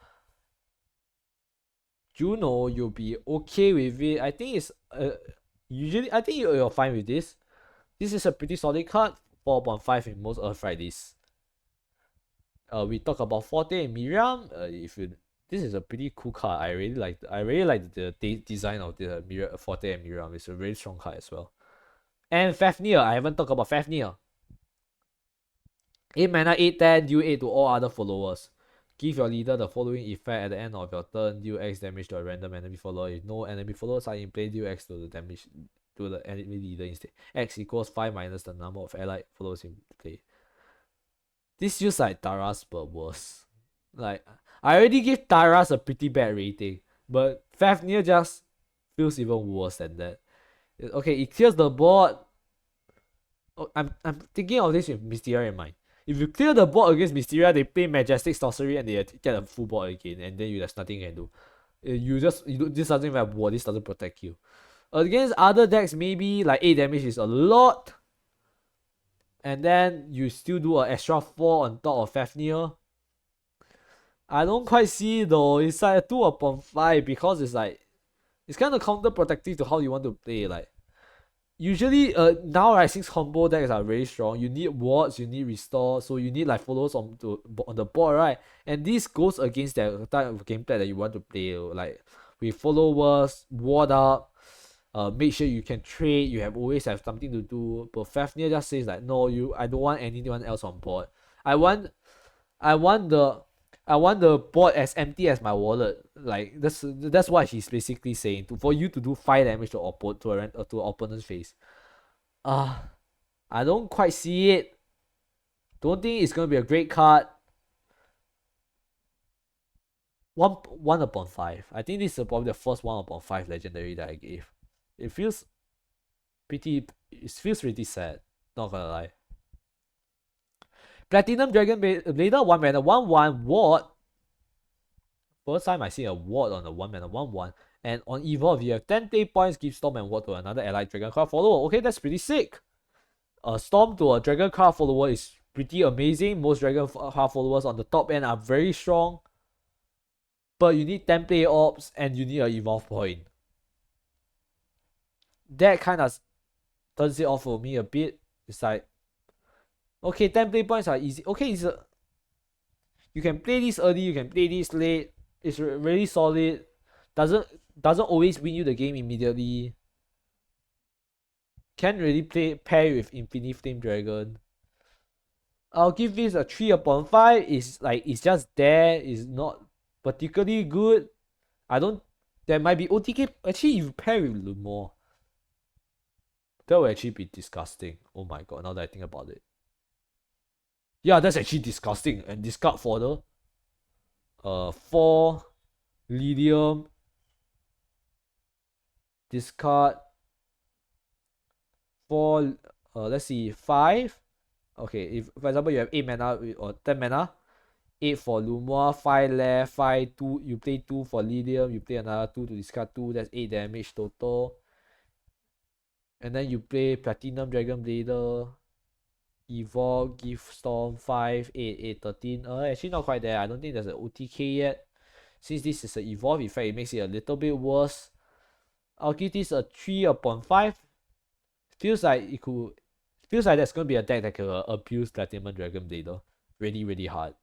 Juno, you'll be okay with it. I think it's I think you're fine with this. This is a pretty solid card. 4.5 in most Earthright lists. We talk about Forte and Miriam. This is a pretty cool card. I really like the design of the Forte and Miriam. It's a very strong card as well. And Fafnir. I haven't talked about Fafnir. 8 mana, 8/10, deal 8 to all other followers. Give your leader the following effect at the end of your turn. Deal X damage to a random enemy follower. If no enemy followers are in play, deal X to the damage to the enemy leader instead. X equals 5 minus the number of allied followers in play. This feels like Tara's but worse. Like, I already give Tara's a pretty bad rating, but Fafnir just feels even worse than that. Okay, it clears the board. Oh, I'm thinking of this with Mysteria in mind. If you clear the board against Mysteria, they play Majestic Sorcery and they get a full board again, and then there's nothing you can do. This doesn't have war, this doesn't protect you. Against other decks, maybe like 8 damage is a lot. And then you still do an extra 4 on top of Fafnir. I don't quite see though. It's like a 2 upon 5 because it's kind of counter protective to how you want to play. Like usually now right, since combo decks are very strong, you need wards, you need restore, so you need like followers on the board, right? And this goes against that type of gameplay that you want to play. Like with followers, ward up, make sure you can trade, you always have something to do. But Fafnir just says like, no, I don't want anyone else on board. I want the board as empty as my wallet. Like that's what he's basically saying. For you to do 5 damage to an opponent's face. I don't quite see it. Don't think it's gonna be a great card. 1 upon 5. I think this is probably the first 1 upon 5 legendary that I gave. It feels pretty sad, not gonna lie. Platinum Dragon Blader, 1 mana, 1/1 ward. First time I see a ward on a 1 mana 1/1. And on Evolve, you have 10 play points, give Storm and Ward to another allied Dragoncraft follower. Okay, that's pretty sick. A Storm to a Dragoncraft follower is pretty amazing. Most Dragoncraft followers on the top end are very strong. But you need 10 play orbs and you need an Evolve point. That kind of turns it off for me a bit. It's like, okay, 10 play points are easy. Okay, you can play this early, you can play this late. It's really solid. Doesn't always win you the game immediately. Can't really pair with Infinite Flame Dragon. I'll give this a 3 upon 5. It's just there. It's not particularly good. There might be OTK. Actually, if you pair with Lumore, that will actually be disgusting. Oh my god, now that I think about it. Yeah, that's actually disgusting. And discard fodder. 4 Lydium. Discard 4, let's see, 5. Okay, if for example you have 8 mana or 10 mana, 8 for Lumore, 5 left, 5, 2, you play 2 for Lydium, you play another 2 to discard 2, that's 8 damage total. And then you play Platinum Dragon Blader, Evolve, give Storm 5, 8, 8, 13. Actually not quite there. I don't think there's an OTK yet. Since this is an Evolve effect, it makes it a little bit worse. I'll give this a 3 upon 5. Feels like there's gonna be a deck that can abuse Platinum Dragon Blader really, really hard.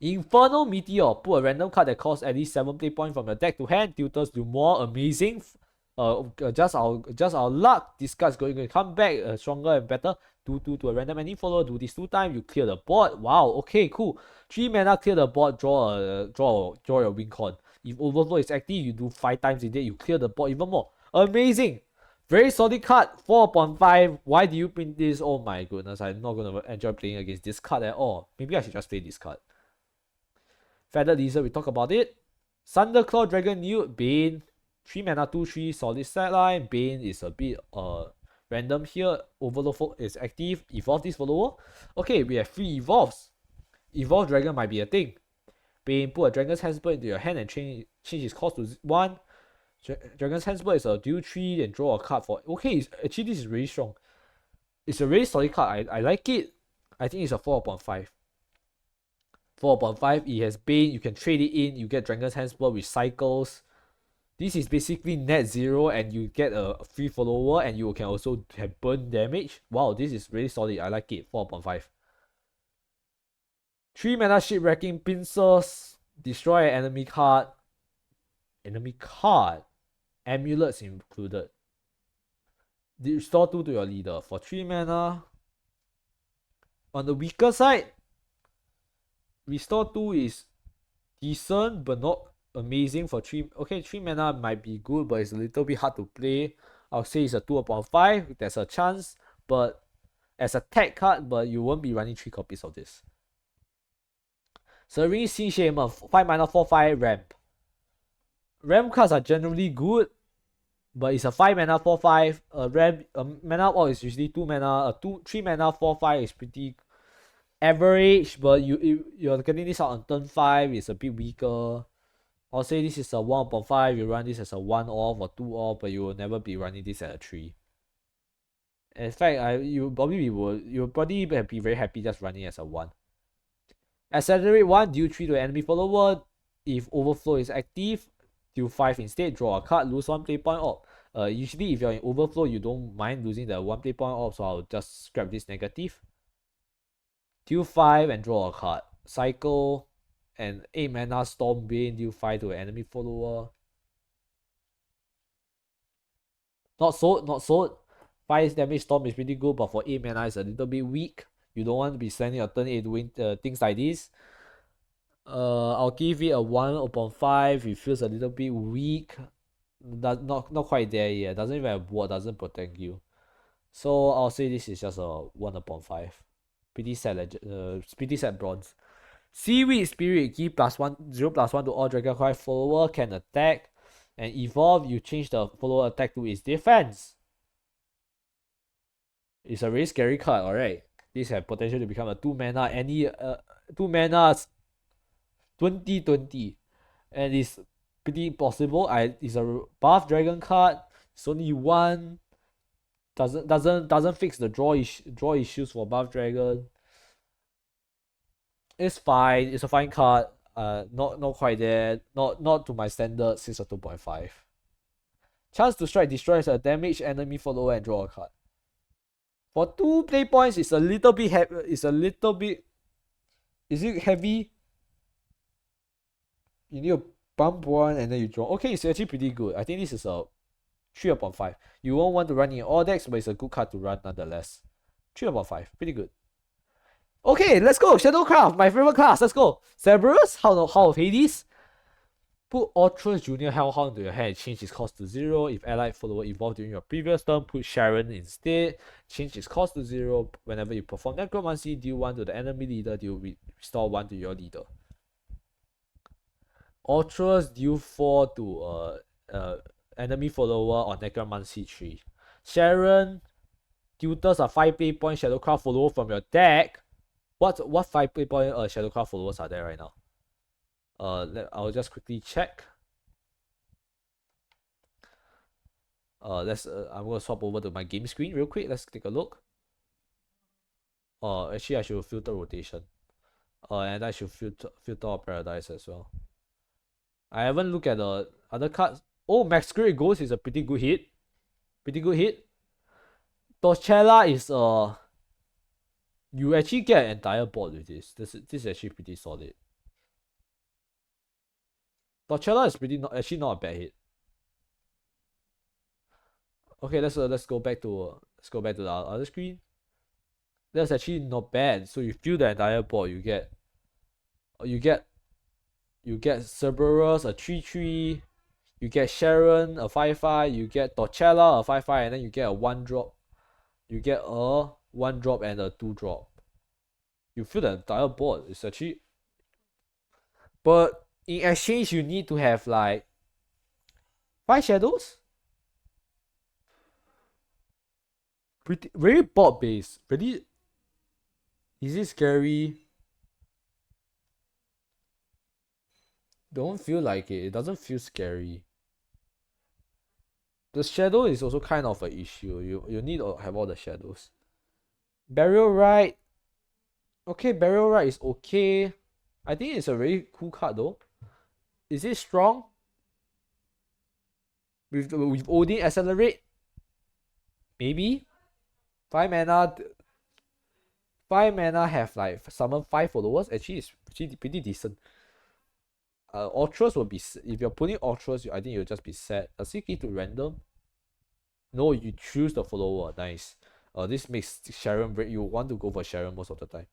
Infernal Meteor. Put a random card that costs at least 7 play points from your deck to hand. Tutors do more. Amazing. Just our luck. This card's going to come back stronger and better. 2/2 to a random enemy follower. Do this 2 times. You clear the board. Wow. Okay. Cool. 3 mana. Clear the board. Draw your win con. If Overflow is active, you do 5 times in it. You clear the board even more. Amazing. Very solid card. 4 upon 5. Why do you print this? Oh my goodness. I'm not gonna enjoy playing against this card at all. Maybe I should just play this card. Feathered Lizard, we talk about it. Thunderclaw Dragon Newt, Bane. 3 mana 2/3 solid sideline. Bane is a bit random here. Overload is active. Evolve this follower. Okay, we have 3 evolves. Evolve Dragon might be a thing. Bane, put a Dragon's Handspur into your hand and change its cost to 1. Dragon's Handspur is a deal 3 and draw a card for. Okay, actually this is really strong. It's a really solid card. I like it. I think it's a 4 upon 5. 4 upon 5. It has Bane. You can trade it in. You get Dragon's Handspur with cycles. This is basically net 0 and you get a free follower and you can also have burn damage. Wow, this is really solid. I like it. 4 upon 5. 3 mana Shipwrecking Pincers. Destroy an enemy card. Amulets included. Restore 2 to your leader. For 3 mana. On the weaker side, Restore 2 is decent but not amazing for 3. Okay, 3 mana might be good, but it's a little bit hard to play. I'll say it's a 2/5. There's a chance, but as a tech card, but you won't be running 3 copies of this. Serene Sea Shaman, 5 mana 4/5 ramp. Ramp cards are generally good, but it's a 5 mana 4/5. Ramp mana orc is usually 2 mana. 3 mana 4/5 is pretty average, but you're getting this out on turn 5. It's a bit weaker. I'll say this is a 1/5. You run this as a 1 off or 2 off, but you will never be running this at a 3. In fact, you'll probably be very happy just running as a 1. Accelerate 1, deal 3 to an enemy follower. If Overflow is active, deal 5 instead. Draw a card, lose 1 play point orb. Usually if you're in Overflow, you don't mind losing the 1 play point orb, so I'll just scrap this negative. Deal 5 and draw a card. Cycle and 8 mana Stormbane, deal 5 to an enemy follower. Not sold. 5 damage Storm is pretty good, but for 8 mana it's a little bit weak. You don't want to be spending your turn 8 doing things like this. I'll give it a 1/5. It feels a little bit weak. Not quite there yet. Doesn't even have ward, doesn't protect you. So I'll say this is just a 1/5. Pretty sad bronze. Seaweed Spirit, give +1/0/1 to all Dragoncraft follower can attack. And evolve, you change the follower attack to its defense. It's a very scary card, alright. This has potential to become a 2 mana 20/20. And it's pretty possible. It's a buff dragon card. It's only 1. Doesn't fix the draw issues for buff dragon. It's fine. It's a fine card. Not quite there. Not to my standards. It's a 2.5. Chance to strike destroys a damaged enemy follower and draw a card. For 2 play points, it's a little bit Is it heavy? You need to bump 1 and then you draw. Okay, it's actually pretty good. I think this is a 3/5. You won't want to run in all decks, but it's a good card to run nonetheless. 3/5. Pretty good. Okay, let's go. Shadowcraft, my favorite class. Let's go. Cerberus, Howl of Hades. Put Ultra's Junior Hellhound into your hand and change its cost to 0. If allied follower evolved during your previous turn, put Sharon instead. Change its cost to 0. Whenever you perform Necromancy, deal 1 to the enemy leader, restore 1 to your leader. Ultra's deal 4 to enemy follower on Necromancy 3. Sharon tutors a 5 play point Shadowcraft follower from your deck. What 5 play point Shadowcraft followers are there right now? I'll just quickly check. I'm gonna swap over to my game screen real quick. Let's take a look. Actually I should filter rotation. And I should filter Paradise as well. I haven't looked at the other cards. Oh, Masquerade Ghost is a pretty good hit. Torchella is you actually get an entire board with this. This is actually pretty solid. Torchella is actually not a bad hit. Okay, let's go back to the other screen. That's actually not bad. So you fill the entire board. You get Cerberus, a 3/3. You get Sharon, a 5/5. You get Torchella, a 5/5, and then you get a 1-drop. You get a 1-drop and a 2-drop. You fill the entire board. It's actually, but in exchange you need to have like 5 shadows. Very board based. Really, is it scary? Don't feel like it. It doesn't feel scary. The shadow is also kind of an issue. You need to have all the shadows. Burial Rite. Okay, Burial Rite is okay. I think it's a very cool card though. Is it strong? With Odin Accelerate? Maybe? 5 mana. 5 mana have like summon 5 followers. Actually, it's pretty decent. Ultras will be, if you're putting Ultras, I think you'll just be sad. Does it give to random? No, you choose the follower. Nice. This makes Sharon you want to go for Sharon most of the time.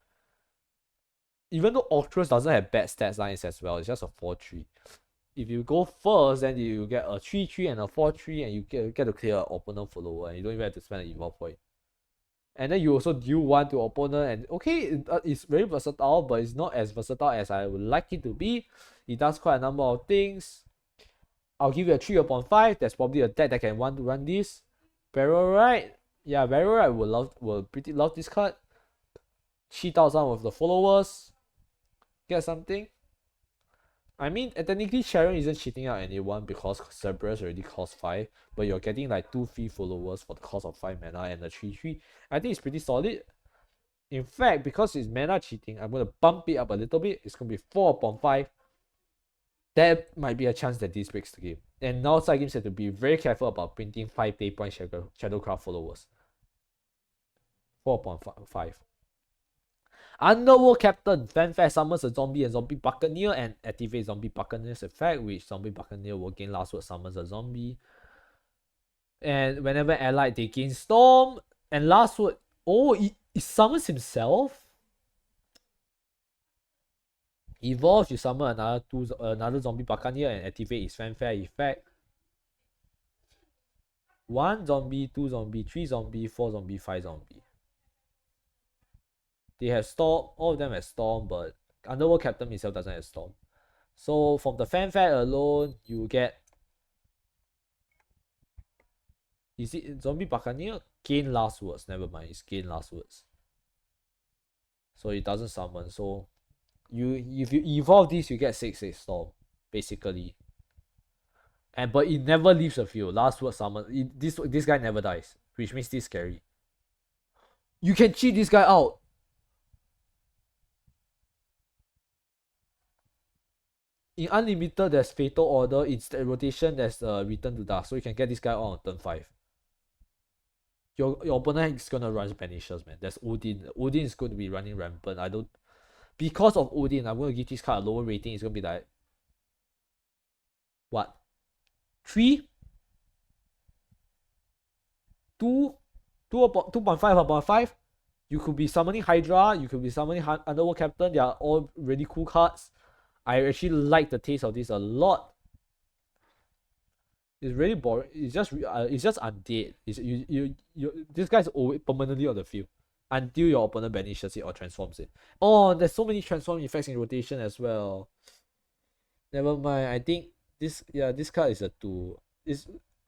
Even though Ultras doesn't have bad stats lines as well, it's just a 4/3. if you go first, then you get a 3/3 and a 4/3, and you get to clear an opponent follower, and you don't even have to spend an evolve point. And then you also deal 1 to opponent, and okay, it's very versatile, but it's not as versatile as I would like it to be. It does quite a number of things. I'll give you a 3 upon 5. There's probably a deck that can want to run this. Barrel Ride. Yeah, Barrel Ride will pretty love this card. Cheat out some of the followers. Get something. I mean, technically Sharon isn't cheating out anyone because Cerberus already costs 5, but you're getting like 2 free followers for the cost of 5 mana and a 3/3. I think it's pretty solid. In fact, because it's mana cheating, I'm going to bump it up a little bit. It's going to be 4 upon 5. There might be a chance that this breaks the game. And now side games have to be very careful about printing 5 pay point Shadowcraft followers. 4 upon 5. Underworld Captain. Fanfare summons a zombie and zombie buccaneer and activates zombie buccaneer's effect, which zombie buccaneer will gain last word summons a zombie. And whenever allied, they gain storm. And last word, oh, it summons himself. Evolve, you summon another zombie buccaneer and activate its fanfare effect. 1 zombie, 2 zombie, 3 zombie, 4 zombie, 5 zombie. They have storm, all of them have storm, but Underworld Captain itself doesn't have storm. So from the fanfare alone, you get, is it zombie buccaneer? Gain last words. Never mind, it's gain last words. So it doesn't summon. So if you evolve this, you get 6/6 storm, basically. But it never leaves the field. Last word summon. This guy never dies, which makes this scary. You can cheat this guy out. In Unlimited, there's Fatal Order. In rotation, there's Return to Dust. So you can get this guy out on turn 5. Your opponent is gonna run Banishers, man. There's Odin. Odin is going to be running rampant. Because of Odin, I'm going to give this card a lower rating. It's going to be like, what? 3? 2.5 upon 5? You could be summoning Hydra. You could be summoning Underworld Captain. They are all really cool cards. I actually like the taste of this a lot. It's really boring. It's just undead. This guy's always permanently on the field until your opponent banishes it or transforms it. Oh, there's so many transform effects in rotation as well. Never mind. I think this card is a 2.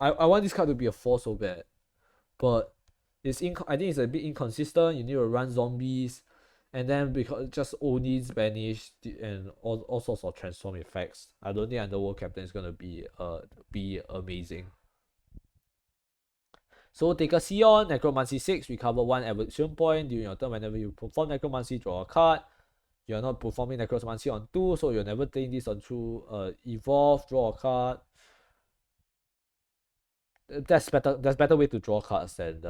I want this card to be a 4 so bad, but I think it's a bit inconsistent. You need to run zombies. And then because just Oni's banished and all sorts of transform effects, I don't think Underworld Captain is gonna be amazing. So take a Sion, Necromancy 6, recover 1 evolution point during your turn. Whenever you perform Necromancy, draw a card. You're not performing Necromancy on 2, so you're never playing this on 2. Evolve, draw a card. That's better way to draw cards than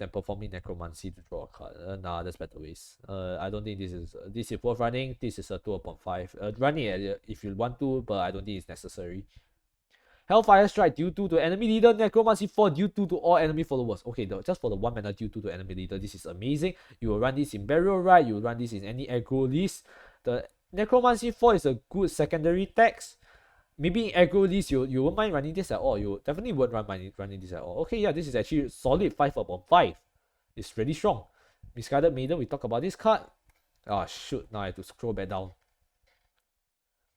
performing Necromancy to draw a card. Nah, there's better ways. I don't think this is worth running. This is a 2 upon 5. Running it if you want to, but I don't think it's necessary. Hellfire Strike, deal 2 to enemy leader. Necromancy 4, deal 2 to all enemy followers. Okay, just for the 1 mana, deal 2 to enemy leader. This is amazing. You will run this in Burial Rite. You will run this in any aggro list. The Necromancy 4 is a good secondary text. Maybe in aggro list, you won't mind running this at all. You definitely won't mind running this at all. Okay, yeah, this is actually solid 5 upon 5. It's really strong. Misguided Maiden, we talk about this card. Ah, shoot, now I have to scroll back down.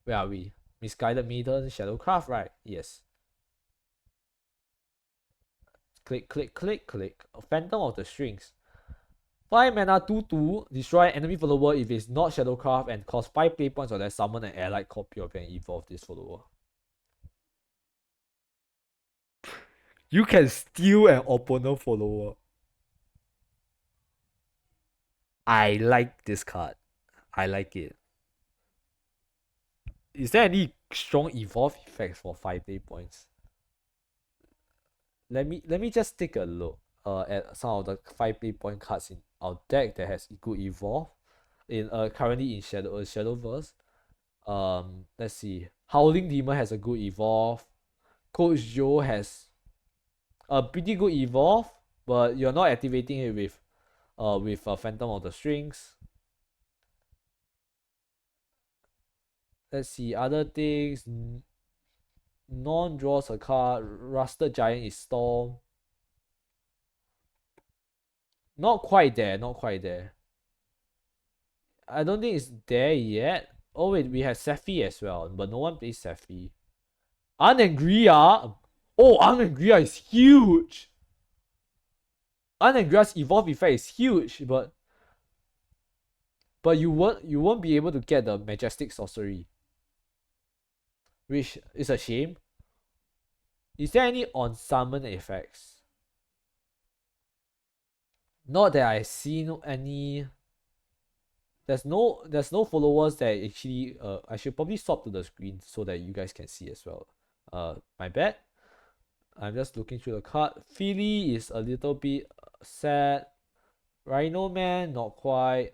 Where are we? Misguided Maiden, Shadowcraft, right? Yes. Click, click, click, click. Phantom of the Strings. 5 mana, 2/2. Destroy enemy follower if it's not Shadowcraft and cost 5 play points or less. Summon an allied copy of and evolve this follower. You can steal an opponent follower. I like this card. I like it. Is there any strong evolve effects for 5 play points? Let me just take a look at some of the 5 play point cards in our deck that has good evolve in currently in Shadowverse. Let's see. Howling Demon has a good evolve. Coach Joe has a pretty good evolve, but you're not activating it with Phantom of the Strings. Let's see, other things. Non draws a card. Rusted Giant is Storm. Not quite there, not quite there. I don't think it's there yet. Oh wait, we have Sephi as well, but no one plays Sephi. Anangria. Oh, Anangria is huge. Anangria's evolve effect is huge, but you won't be able to get the majestic sorcery, which is a shame. Is there any on summon effects? Not that I've seen any. There's no followers that actually. I should probably swap to the screen so that you guys can see as well. My bad. I'm just looking through the card. Philly is a little bit sad. Rhino Man, not quite.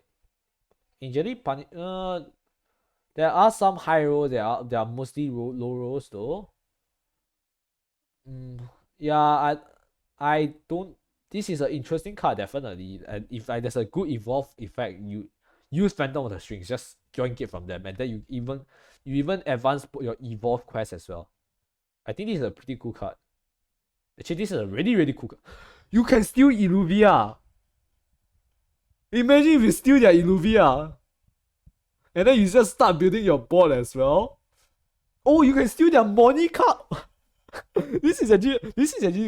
Angelic Punish. There are some high rolls. There are mostly low rolls though. Yeah, I don't. This is an interesting card definitely. And if like there's a good evolve effect, you use Phantom of the Strings, just join it from them, and then you even advance your evolve quest as well. I think this is a pretty cool card. Actually, this is a really cool card. You can steal Illuvia. Imagine if you steal their Illuvia. And then you just start building your board as well. Oh, you can steal their money card. This is actually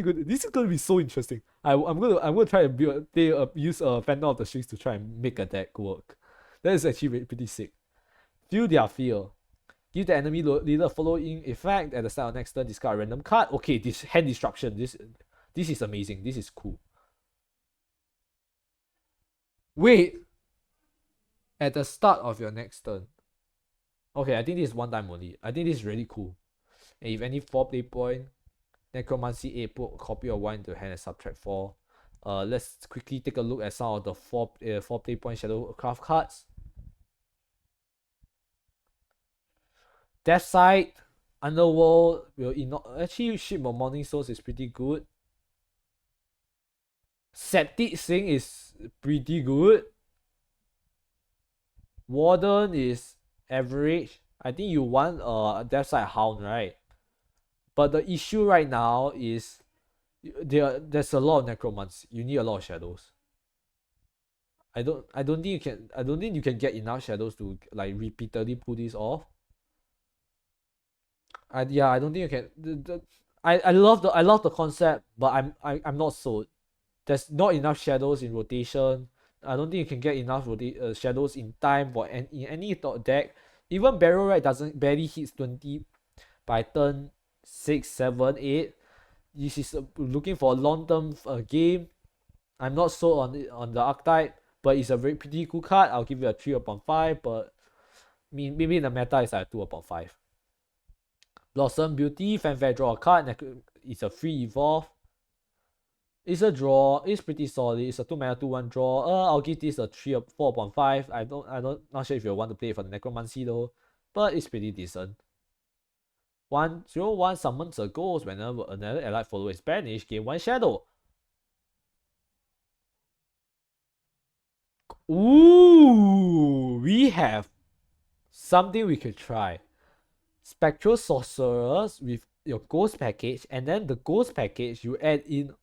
good. This is gonna be so interesting. I'm gonna try and use a Phantom of the Strings to try and make a deck work. That is actually pretty sick. Feel their fear. Give the enemy leader following effect at the start of next turn. Discard a random card. Okay, this hand destruction. This is amazing. This is cool. Wait. At the start of your next turn. Okay, I think this is one time only. I think this is really cool. And if any 4 play point, Necromancy 8, put a copy of 1 into hand and subtract 4. Let's quickly take a look at some of the 4 play point Shadowcraft cards. Deathside, Underworld will actually ship of Morning Souls is pretty good. Septic Sing is pretty good. Warden is average. I think you want a Deathside Hound, right? But the issue right now is there's a lot of necromancy. You need a lot of shadows. I don't think you can get enough shadows to like repeatedly pull this off. I don't think you can. I love the concept, but I'm not sold. There's not enough shadows in rotation. I don't think you can get enough shadows in time for in any deck. Even Barrel Right barely hits 20 by turn 6, 7, 8. This is looking for a long-term game. I'm not sold on the archetype, but it's a very pretty cool card. I'll give it a 3 upon 5, but maybe in the meta it's like 2 upon 5. Blossom Beauty, Fanfare draw a card. It's a free evolve. It's a draw. It's pretty solid. It's a 2 mana 2/1 draw. I'll give this a 4 upon 5. Not sure if you want to play it for the Necromancy though, but it's pretty decent. 1/0/1 summons a ghost. Whenever another allied follower is banished, gain 1 shadow. Ooh, we have something we could try. Spectral Sorcerers with your ghost package, and then the ghost package you add in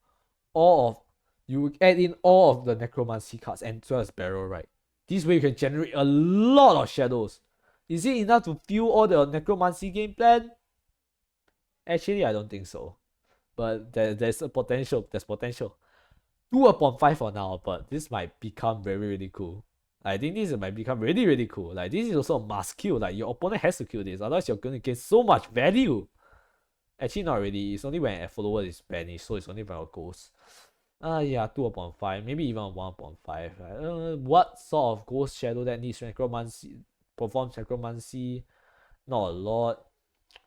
all of the necromancy cards and as well as Barrel Right. This way you can generate a lot of shadows. Is it enough to fuel all the necromancy game plan? Actually, I don't think so. But there's potential. 2 upon 5 for now, but this might become really cool. I think this might become really cool. Like this is also a must kill. Like your opponent has to kill this, otherwise you're gonna get so much value. Actually, not really. It's only when a follower is banished, so it's only when it goes. Yeah, 2 upon 5, maybe even 1 upon 5. What sort of ghost shadow that needs necromancy? Performs necromancy? Not a lot.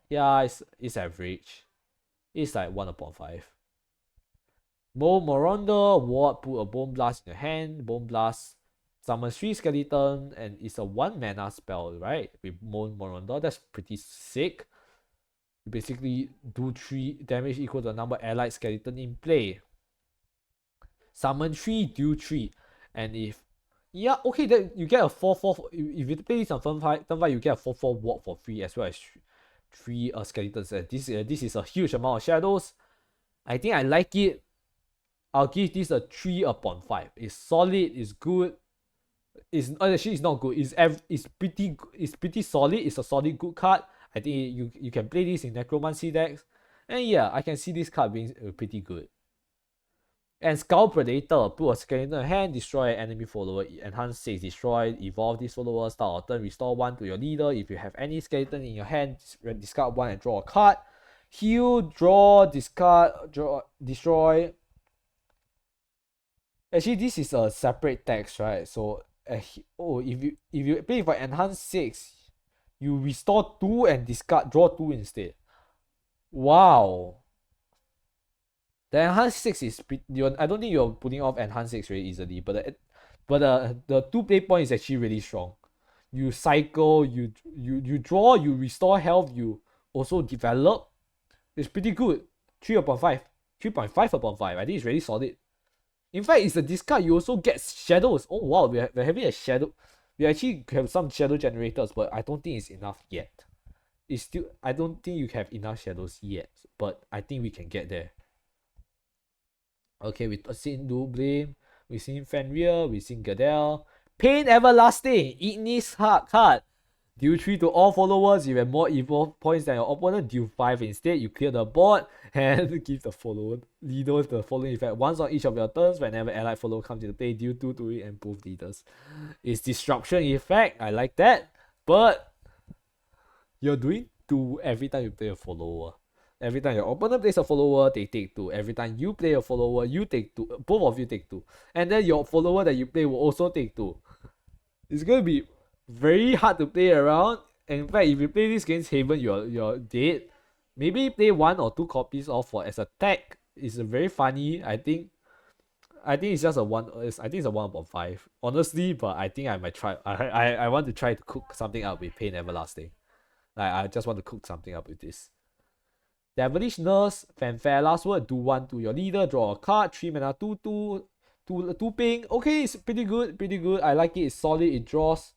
Yeah, it's average. It's like 1 upon 5. Bone Moronda, Ward, put a Bone Blast in your hand. Bone Blast, summon 3 skeleton, and it's a 1 mana spell, right? With Bone Moronda, that's pretty sick. You basically do 3 damage equal to the number allied skeleton in play. Summon 3, deal 3. And if Yeah, okay, then you get a 4/4. If you play this on turn 5, you get a 4/4 walk for free as well as three skeletons. This is a huge amount of shadows. I think I like it. I'll give this a 3/5. It's solid, it's good. It's actually it's not good. It's pretty solid. It's a solid good card. I think you can play this in necromancy decks. And yeah, I can see this card being pretty good. And Skull Predator, put a skeleton in hand, destroy an enemy follower, enhance 6, destroy, evolve this follower, start or turn, restore 1 to your leader. If you have any skeleton in your hand, discard 1 and draw a card. Heal, draw, discard, draw, destroy. Actually, this is a separate text, right? So, if you play for enhance 6, you restore 2 and discard, draw 2 instead. Wow. The enhanced 6 is I don't think you're putting off enhanced 6 very easily, but the 2 play point is actually really strong. You cycle, you draw, you restore health, you also develop. It's pretty good. 3/5. 3.5/5. I think it's really solid. In fact, it's a discard. You also get shadows. Oh wow, we're having a shadow. We actually have some shadow generators, but I don't think it's enough yet. It's still, I don't think you have enough shadows yet, but I think we can get there. Okay, we've seen Dublin, we've seen Fenrir, we've seen Gadel. Pain Everlasting, Ignis card. Deal 3 to all followers. You have more evolve points than your opponent. Deal 5 instead. You clear the board and give the follower leaders the following effect. Once on each of your turns, whenever allied follower comes into play, deal 2 to it and both leaders. It's disruption effect. I like that. But you're doing 2 every time you play a follower. Every time your opponent plays a follower, they take 2. Every time you play a follower, you take 2. Both of you take 2. And then your follower that you play will also take 2. It's going to be very hard to play around. And in fact, if you play this against Haven, you're dead. Maybe play 1 or 2 copies off for as a tech. It's very funny. I think it's just a 1. I think it's a 1/5. Honestly, but I think I might try. I want to try to cook something up with Pain Everlasting. Like, I just want to cook something up with this. Devilish Nurse, Fanfare, last word, do 1 to your leader, draw a card, 3 mana, 2 ping. Okay, it's pretty good, I like it, it's solid, it draws.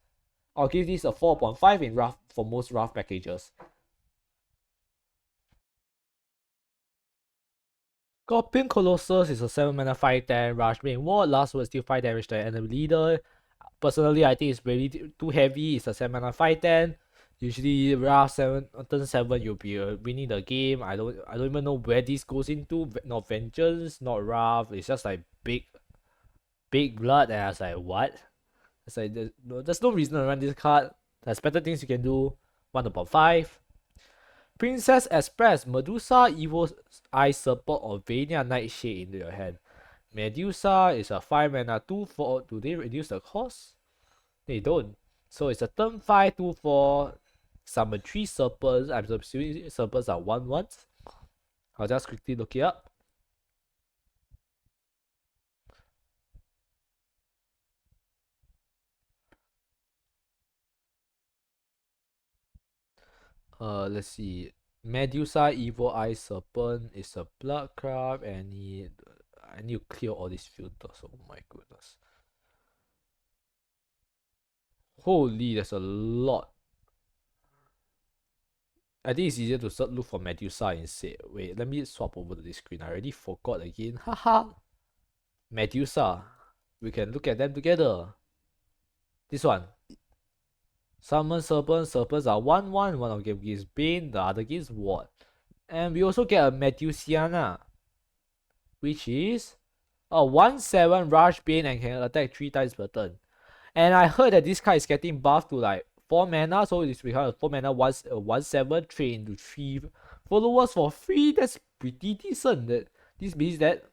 I'll give this a 4/5 in rough for most rough packages. Scorpion Colossus is a 7 mana 5/10 rush being ward, last word still 5 damage to the enemy leader. Personally, I think it's really too heavy, it's a 7 mana 5/10. Usually round 7 turn 7 you'll be winning the game. I don't even know where this goes into. Not vengeance, not wrath. It's just like big blood, and I was like, what? It's like there's no reason to run this card. There's better things you can do. 1/5. Princess Express, Medusa, Evil Eye Serpent, or Vania Nightshade into your hand. Medusa is a 5 mana 2/4. Do they reduce the cost? They don't. So it's a turn 5 2/4. Summon 3 serpents. I'm assuming serpents are 1/1s. I'll just quickly look it up. Let's see. Medusa, Evil Eye Serpent is a Bloodcraft, and I need to clear all these filters. Oh my goodness. Holy, there's a lot. I think it's easier to look for Medusa instead. Wait, let me swap over to this screen. I already forgot again. Haha. Medusa. We can look at them together. This one. Summon serpents. Serpents are 1/1. One of them gives Bane, the other gives Ward. And we also get a Medusiana, which is a 1/7 rush Bane and can attack 3 times per turn. And I heard that this card is getting buffed to like 4 mana, so it's become a 4 mana 1/7 trade into 3 followers for free. That's pretty decent. This means that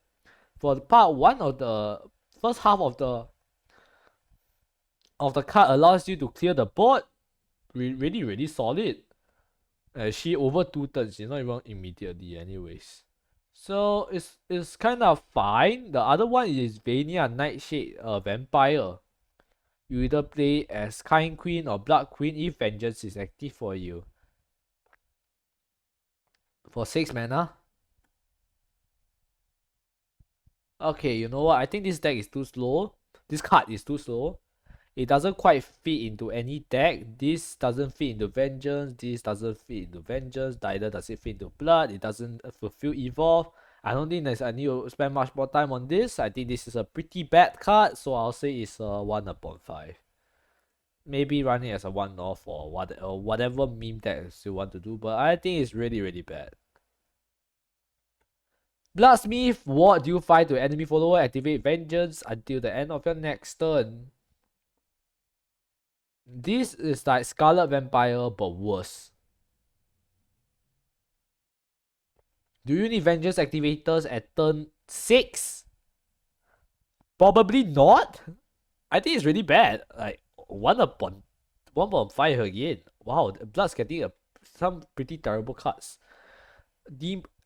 for the part 1 of the first half of the card allows you to clear the board. Really solid. She over 2 turns, it's not even immediately anyways. So it's kind of fine. The other one is Vania Nightshade, Vampire. You either play as Kind Queen or Blood Queen if Vengeance is active for you. For 6 mana. Okay, you know what? I think this deck is too slow. This card is too slow. It doesn't quite fit into any deck. This doesn't fit into Vengeance. This doesn't fit into Vengeance. Neither does it fit into Blood. It doesn't fulfill Evolve. I don't think I need to spend much more time on this. I think this is a pretty bad card, so I'll say it's a 1 upon 5. Maybe run it as a one-off or whatever meme that you want to do, but I think it's really, really bad. Bloodsmith, Ward, deal 5 to enemy follower, activate Vengeance until the end of your next turn. This is like Scarlet Vampire, but worse. Do you need Vengeance activators at turn 6? Probably not. I think it's really bad. Like 1/1.5 again. Wow, Blood's getting some pretty terrible cards.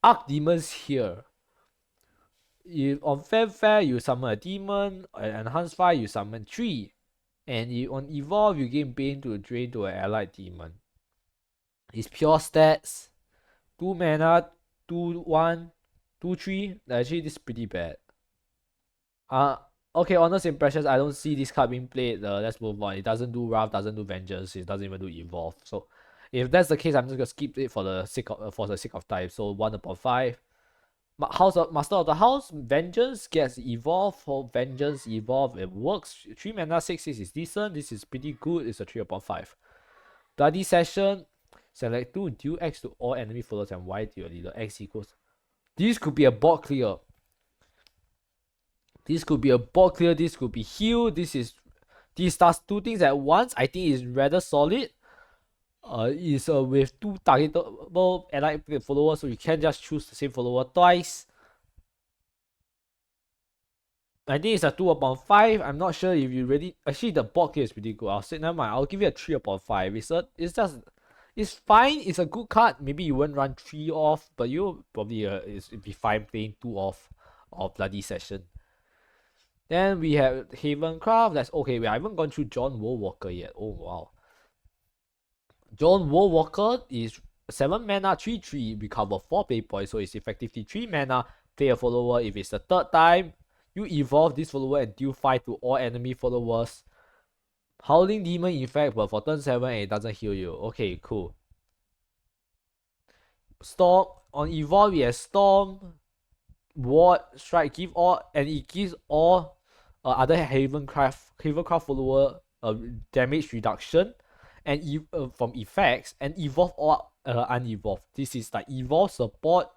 Archdemons here. If on Fanfare you summon a demon, on Enhanced Fire you summon 3. And on Evolve you gain Bane to drain to an allied demon. It's pure stats. 2 mana, 2/1, 2/3. Actually this is pretty bad. Okay, honest impressions, I don't see this card being played. Let's move on. It doesn't do Wrath, doesn't do Vengeance, it doesn't even do Evolve. So if that's the case, I'm just gonna skip it for the sake of time. So 1/5. Master of the House, Vengeance gets Evolve. For Vengeance Evolve, it works. 3 mana, 6/6 is decent. This is pretty good. It's a 3/5. Bloody Session, select 2, deal X to all enemy followers and Y to your leader. X equals. This could be a board clear. This could be a board clear. This could be heal. This does 2 things at once. I think it's rather solid. Is with 2 targetable allied followers, so you can't just choose the same follower twice. I think it's a 2/5. I'm not sure if you really. Actually, the board clear is pretty good. I'll say never mind. I'll give it a 3/5. It's fine. It's a good card. Maybe you won't run 3 off, but you probably it'd be fine playing 2 off of Bloody Session. Then we have Havencraft. That's okay. We haven't gone through John Woolwalker yet. Oh wow. John Woolwalker is 7 mana, 3/3, recover 4 play points, so it's effectively 3 mana, play a follower. If it's the 3rd time, you evolve this follower and deal 5 to all enemy followers. Howling Demon effect, but for turn 7 and it doesn't heal you. Okay, cool. Storm, on evolve we have Storm, Ward, Strike, give all, and it gives all other Havencraft follower damage reduction and from effects, and evolve or unevolved. This is like evolve support.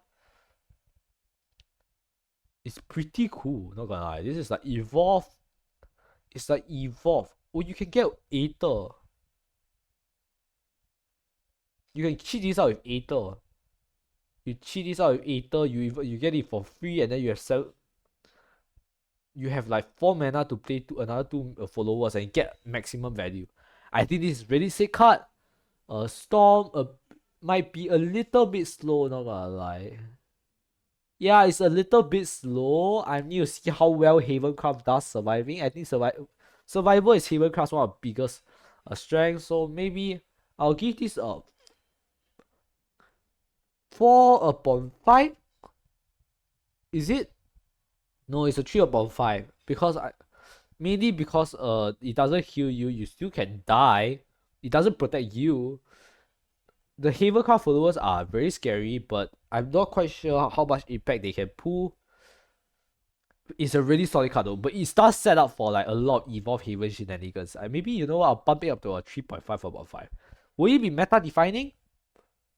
It's pretty cool, not gonna lie. This is like evolve. It's like evolve. Oh, you can get Aether. You can cheat this out with Aether. You cheat this out with Aether, you get it for free, and then you have like 4 mana to play another 2 followers and get maximum value. I think this is really sick card. Storm might be a little bit slow, not gonna lie. Yeah, it's a little bit slow. I need to see how well Havencraft does surviving. I think survival is Havencraft's one of the biggest strengths. So maybe I'll give this a 4/5. Is it? No, it's a 3/5 because mainly because it doesn't heal you. You still can die. It doesn't protect you. The Havencraft followers are very scary, but I'm not quite sure how much impact they can pull. It's a really solid card though, but it does set up for like a lot of Evolve Haven shenanigans. Maybe, you know what, I'll bump it up to a 3/5/5. Will it be meta defining?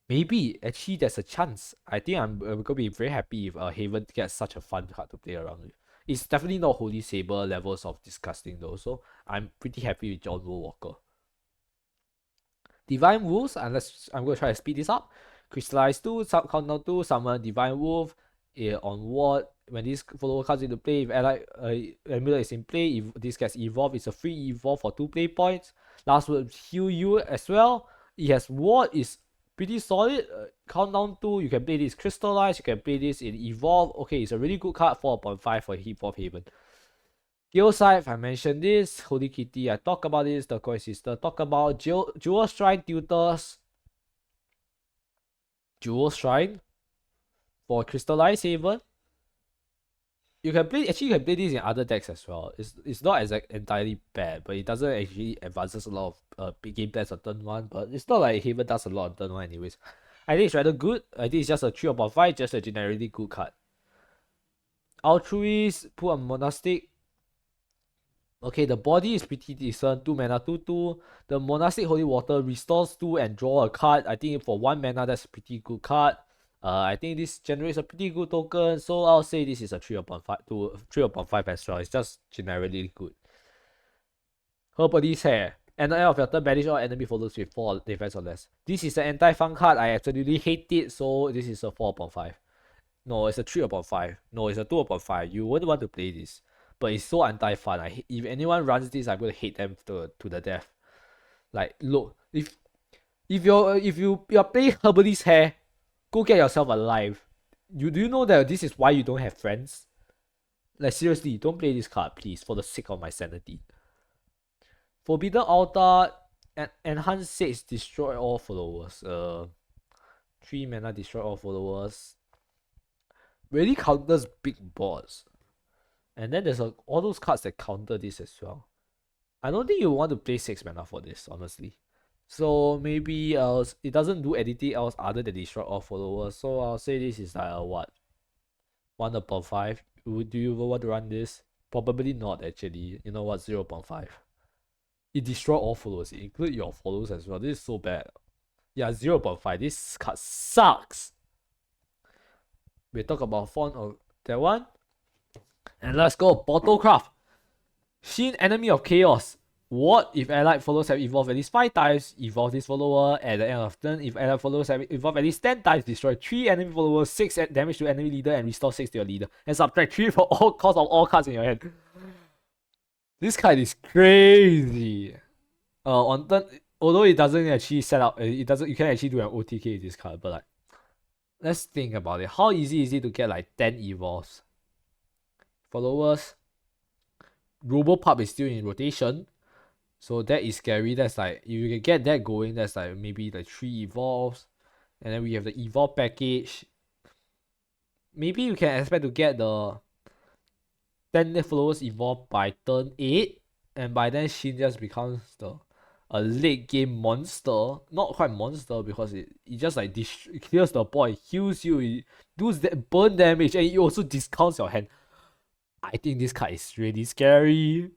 Maybe. Actually, there's a chance. I think I'm gonna be very happy if Haven gets such a fun card to play around with. It's definitely not Holy Saber levels of disgusting though, so I'm pretty happy with John Woolwalker. Divine Wolves, unless I'm going to try to speed this up. Crystallize 2, countdown 2, summon Divine Wolf on Ward. When this follower comes into play, if allied amulet is in play, if this gets evolved, it's a free evolve for 2 play points. Last word, heal you as well. It has Ward, is pretty solid. Countdown 2, you can play this Crystallize, you can play this in Evolve. Okay, it's a really good card, 4/5 for Evolve Haven. Gale Scythe, I mentioned this. Holy Kitty, I talk about this. The Coin Sister, talk about Jewel Shrine Tutors. Jewel Shrine for Crystallized Haven. you can play this in other decks as well. It's not as like entirely bad, but it doesn't actually advances a lot of big game plans on turn 1. But it's not like Haven does a lot on turn 1 anyways. I think it's rather good. I think it's just a 3/5, just a generally good card. Altruist, put a Monastic. Okay, the body is pretty decent. 2 mana, 2/2. The Monastic Holy Water restores 2 and draw a card. I think for 1 mana, that's a pretty good card. I think this generates a pretty good token, so I'll say this is a 3/5 to 3/5 as well. It's just generally good. Herbalist Hair. At the end of your turn, banish all enemy followers with 4 defense or less. This is an anti-fun card. I absolutely hate it, so this is a 4/5. No, it's a 3/5. No, it's a 2/5. You wouldn't want to play this. But it's so anti-fun. If anyone runs this, I'm gonna hate them to the death. Like, look, if you're playing Herbalist Hair, go get yourself alive. Do you know that this is why you don't have friends? Like, seriously, don't play this card, please, for the sake of my sanity. Forbidden Altar, enhance 6, destroy all followers. 3 mana, destroy all followers. Really counters big boards. And then there's all those cards that counter this as well. I don't think you want to play 6 mana for this, honestly. So maybe it doesn't do anything else other than destroy all followers. So I'll say this is like a what? 1/5. Do you even want to run this? Probably not actually. You know what? 0/5. It destroy all followers. It include your followers as well. This is so bad. Yeah, 0/5. This card sucks. We talk about font of that one. And let's go. Portalcraft. Shin, Enemy of Chaos. What if allied followers have evolved at least 5 times? Evolve this follower at the end of turn. If allied followers have evolved at least 10 times, destroy 3 enemy followers, 6 damage to enemy leader, and restore 6 to your leader. And subtract 3 for all cost of all cards in your hand. This card is crazy. On turn, although it doesn't actually set up, you can actually do an OTK with this card, but like, let's think about it. How easy is it to get like 10 evolves? Followers. Robopup is still in rotation. So that is scary. That's like, if you can get that going, that's like maybe like 3 evolves. And then we have the evolve package. Maybe you can expect to get the 10 followers evolve by turn 8. And by then Shin just becomes a late game monster. Not quite monster because it just like it clears the board, it heals you, it does that burn damage, and it also discounts your hand. I think this card is really scary.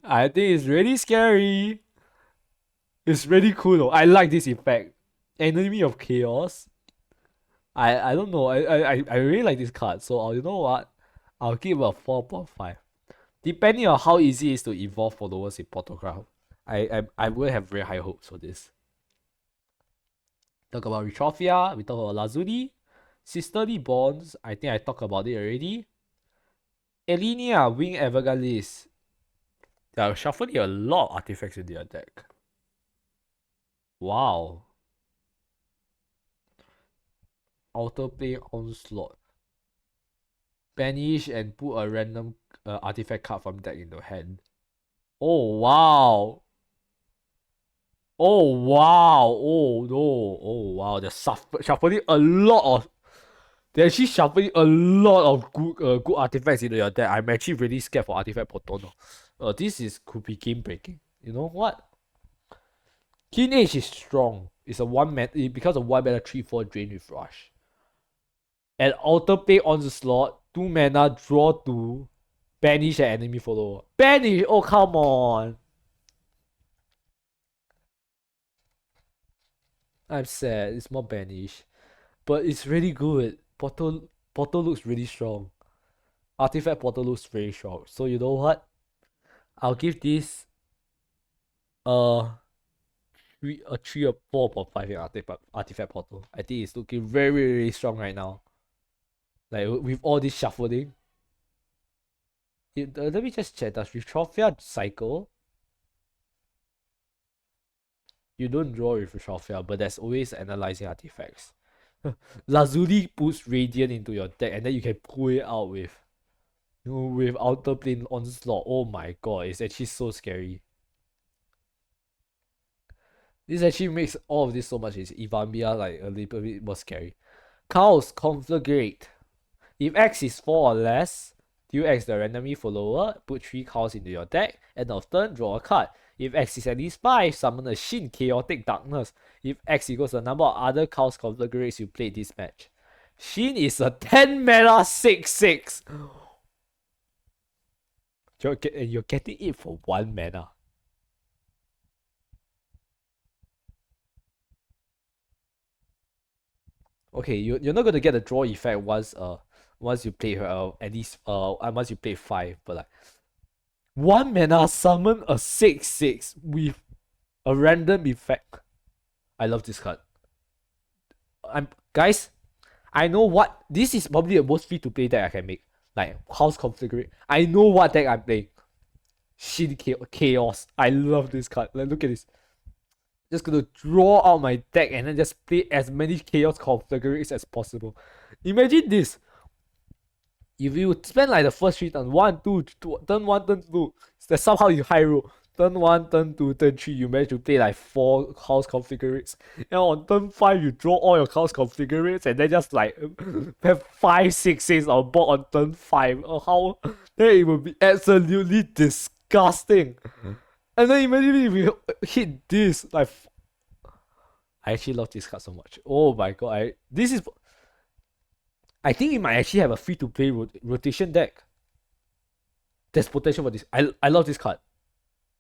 It's really cool though. I like this effect. Enemy of Chaos. I don't know. I really like this card. So you know what? I'll give it a 4/5. Depending on how easy it is to evolve followers in Portalcraft, I will have very high hopes for this. Talk about Retrophia. We talk about Lazuli. Sisterly Bonds. I think I talked about it already. Elenia, Wing Evergalis. They are shuffling a lot of artifacts in their deck. Wow. Autoplay Onslaught. Banish and put a random artifact card from deck into hand. Oh wow. Oh wow. Oh no. Oh wow. They're shuffling a lot of. They're actually shuffling a lot of good artifacts into your deck. I'm actually really scared for artifact portal. This could be game breaking. You know what? Keen Age is strong. It's a 1 mana. It becomes a 1 mana 3/4 drain with rush. And Autoplay Onslaught, 2 mana, draw 2, banish an enemy follower. Banish! Oh come on! I'm sad. It's more banish. But it's really good. Portal looks really strong. Artifact Portal looks very strong. So you know what? I'll give this a 3 or 4/5 in Artifact Portal. I think it's looking very, very strong right now. Like with all this shuffling. Let me just check. Does Retrophia cycle? You don't draw with Retrophia, but there's always analyzing artifacts. Lazuli puts Radiant into your deck, and then you can pull it out with Outer Plane Onslaught. Oh my god, it's actually so scary. This actually makes all of this so much easier. Ivambia like a little bit more scary. Chaos Conflagrate. If X is 4 or less, Deal X the randomly follower, put 3 cards into your deck, end of turn, draw a card. If X is at least 5, summon a Shin Chaotic Darkness. If X equals the number of other cards configurations you played this match. Shin is a 10 mana 6/6. You're getting it for 1 mana. Okay, you're not gonna get a draw effect once you play her at least once you play 5, but like 1 mana summon a 6/6 with a random effect. I love this card. Guys, I know what this is probably the most free to play deck I can make. Like house configure. I know what deck I'm playing. Shin Chaos. I love this card. Like look at this. Just gonna draw out my deck and then just play as many chaos configurations as possible. Imagine this. If you spend like the first 3 turns, 1, 2, turn 1, turn 2, that somehow you high roll. Turn 1, turn 2, turn 3, you manage to play like 4 house configurations. And on turn 5, you draw all your house configurations and then just like have 5, 6, 6 on board on turn 5. How then it would be absolutely disgusting. And then imagine if you hit this, like I actually love this card so much. Oh my god, I think it might actually have a free to play rotation deck. There's potential for this. I love this card.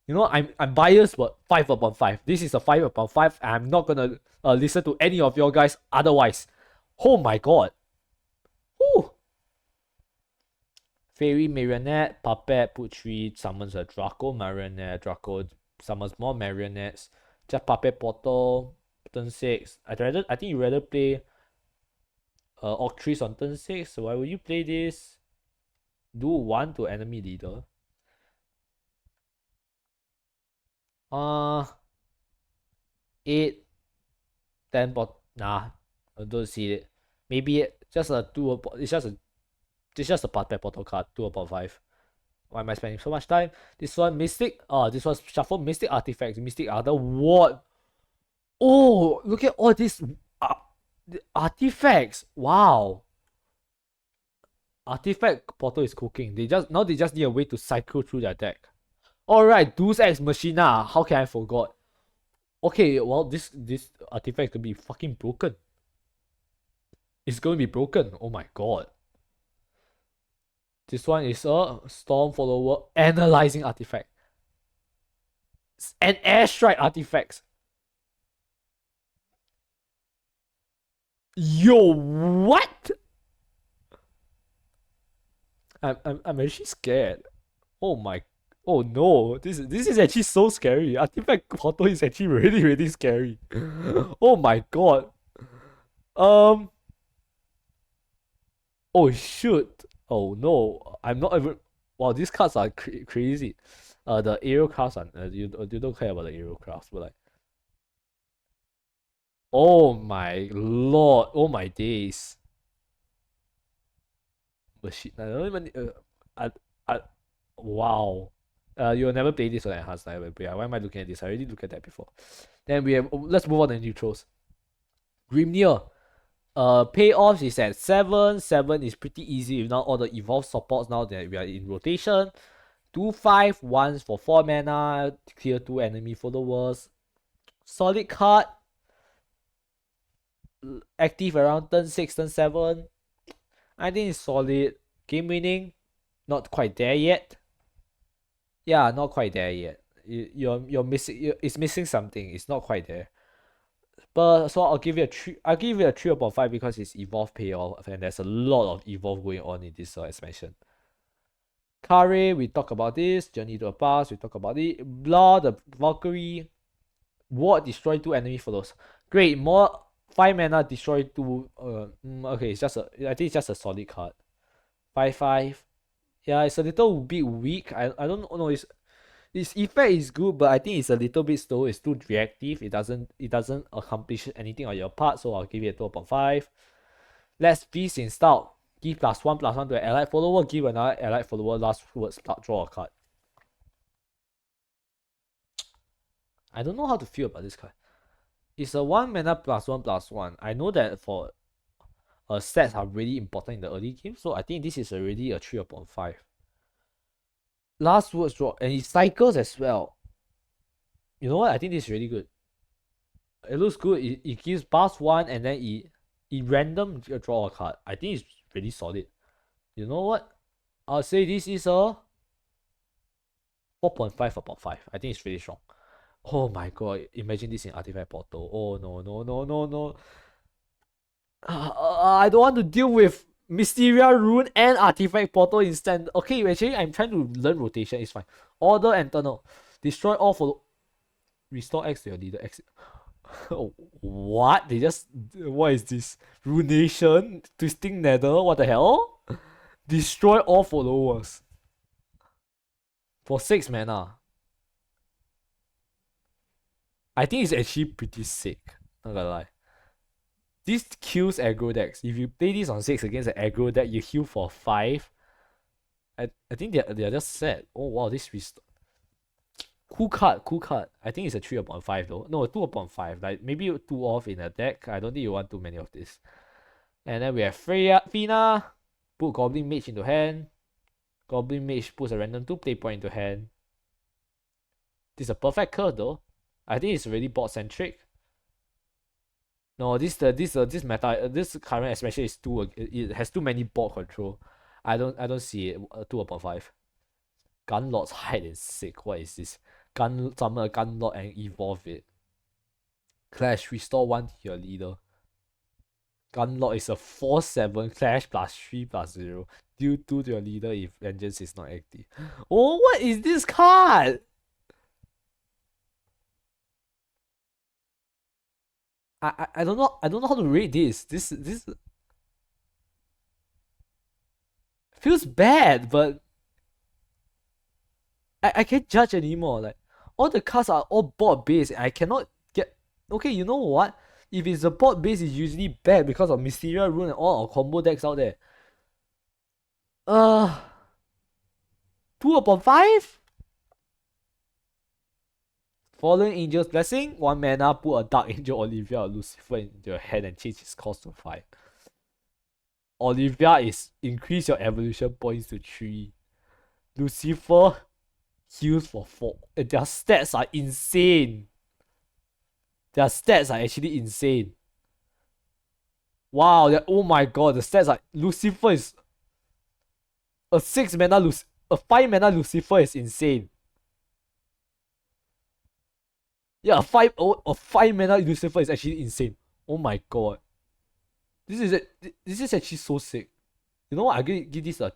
You know, I'm biased, but 5/5. This is a 5/5. I'm not gonna listen to any of your guys otherwise. Oh my god. Woo! Fairy Marionette, Puppet, put 3, summons a Draco Marionette, Draco summons more marionettes, just Puppet Portal, turn 6. I think you rather play Octrees on turn 6, so why would you play this? Do 1 to enemy leader. 8, 10 nah, I don't see it. Maybe just a 2, it's just a Puppet Portal card, 2/5. Why am I spending so much time? This one Mystic. This was shuffle Mystic Artifacts, Mystic Other. What? Oh, look at all these artifacts. Wow. Artifact Portal is cooking. They just need a way to cycle through their deck. Alright, Deus Ex Machina. How can I forgot? Okay, well this artifact could be fucking broken. It's going to be broken. Oh my god. This one is a Storm Follower Analyzing Artifact. An Airstrike Artifacts. Yo, what? I'm actually scared. Oh my. Oh no, this is actually so scary. Artifact Portal is actually really scary. Oh my god. Oh shoot. Oh no, I'm not even. Wow, these cards are crazy. The aerial crafts are you don't care about the aerial crafts, but like. Oh my lord! Oh my days. Machine. I don't even. Wow. You'll never play this on enhanced level. Yeah, why am I looking at this? I already looked at that before. Then we have. Let's move on to neutrals. Grimnir. Payoffs is at 7. 7 is pretty easy with now all the evolved supports now that we are in rotation. 2/5, once for 4 mana, clear 2 enemy followers. Solid card. Active around turn 6, turn 7. I think it's solid. Game winning, not quite there yet. Yeah, not quite there yet. You're missing. It's missing something. It's not quite there. But so I'll give it a 3. I'll give it a 3/5 because it's evolve payoff and there's a lot of evolve going on in this expansion. Kare, we talk about this. Journey to the Past, we talk about it. Blah, the Valkyrie. Ward, destroy 2 enemy followers. Great, more 5 mana, destroy 2. Okay, it's just I think it's just a solid card. 5/5. Yeah, it's a little bit weak. I don't know. Its effect is good, but I think it's a little bit slow. It's too reactive. It doesn't accomplish anything on your part, so I'll give it a 2/5. Let's Feast in style. Give +1/+1 to an allied follower. Give another allied follower last words. Draw a card. I don't know how to feel about this card. It's a 1 mana +1/+1. I know that for stats are really important in the early game. So I think this is already a 3 upon 5. Last words draw, and it cycles as well. You know what? I think this is really good. It looks good. It gives pass 1 and then it random draw a card. I think it's really solid. You know what? I'll say this is a 4.5 upon 5. I think it's really strong. Oh my god, imagine this in Artifact Portal. Oh no, no, no, no, no. I don't want to deal with Mysteria Rune and Artifact Portal instead. Okay, actually, I'm trying to learn rotation. It's fine. Order and Tunnel. Destroy all follow. Restore X to your leader. X. What? They just. What is this? Runation? Twisting Nether? What the hell? Destroy all followers. For 6 mana. I think it's actually pretty sick. Not gonna lie. This kills aggro decks. If you play this on 6 against an aggro deck, you heal for 5. I think they're just sad. Oh wow, this restore. Cool card, cool card. I think it's a 3 upon 5 though. No, 2 upon 5. Like maybe 2 off in a deck. I don't think you want too many of this. And then we have Fina. Put Goblin Mage into hand. Goblin Mage puts a random 2 play point into hand. This is a perfect curve though. I think it's really bot centric. No, this meta, this current especially is it has too many bot control. I don't see it. 2 upon 5. Gunlord's hide and sick. What is this? Summon a Gunlord and evolve it. Clash, restore 1 to your leader. Gunlord is a 4/7 clash +3/0. Deal 2 to your leader if vengeance is not active. Oh, what is this card? I don't know how to rate this. This feels bad, but I can't judge anymore. Like all the cards are all board based. I cannot get. Okay, you know what? If it's a board base, it's usually bad because of Mysteria Rune and all our combo decks out there. 2 upon 5. Fallen Angel's Blessing, 1 mana, put a Dark Angel, Olivia, or Lucifer into your hand and change its cost to 5. Olivia is increase your evolution points to 3. Lucifer heals for 4. Their stats are insane. Their stats are actually insane. Wow, oh my god, the stats are. Lucifer is. A 6 mana a 5 mana Lucifer is insane. Yeah, a 5 mana Lucifer is actually insane. Oh my god. This is actually so sick. You know what? I'm gonna give this a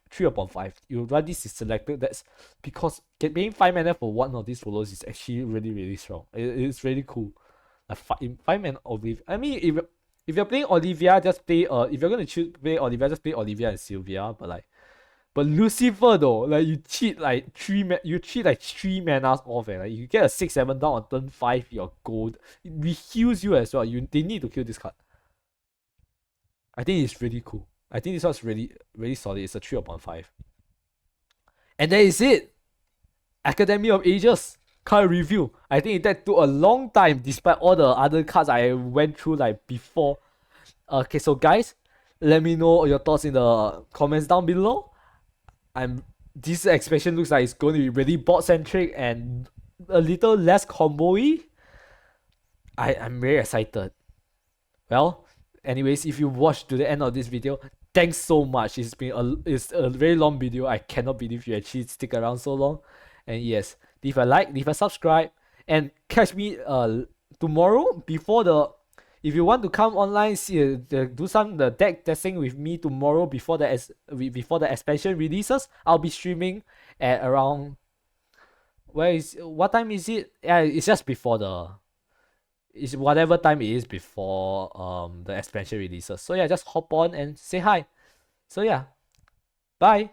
3 upon 5. You run this is selected. That's because paying 5 mana for one of these follows is actually really, really strong. It's really cool. Like 5 mana Olivia. I mean, if you're playing Olivia, just play if you're gonna play Olivia, just play Olivia and Sylvia. But Lucifer though, like you cheat like 3 manas off, and like you get a 6/7 down on turn 5, your gold. It re-heals you as well. They need to kill this card. I think it's really cool. I think this one's really, really solid. It's a 3 upon 5. And that is it. Academy of Ages card review. I think that took a long time despite all the other cards I went through like before. Okay, so guys, let me know your thoughts in the comments down below. This expansion looks like it's going to be really bot centric and a little less combo-y. I'm very excited. Well, anyways, if you watched to the end of this video, thanks so much. It's a very long video. I cannot believe you actually stick around so long. And yes, leave a like, leave a subscribe, and catch me tomorrow if you want to come online, do some the deck testing with me tomorrow before the expansion releases. I'll be streaming at around what time is it? Yeah, it's just before it's whatever time it is before the expansion releases. So yeah, just hop on and say hi. So yeah, bye.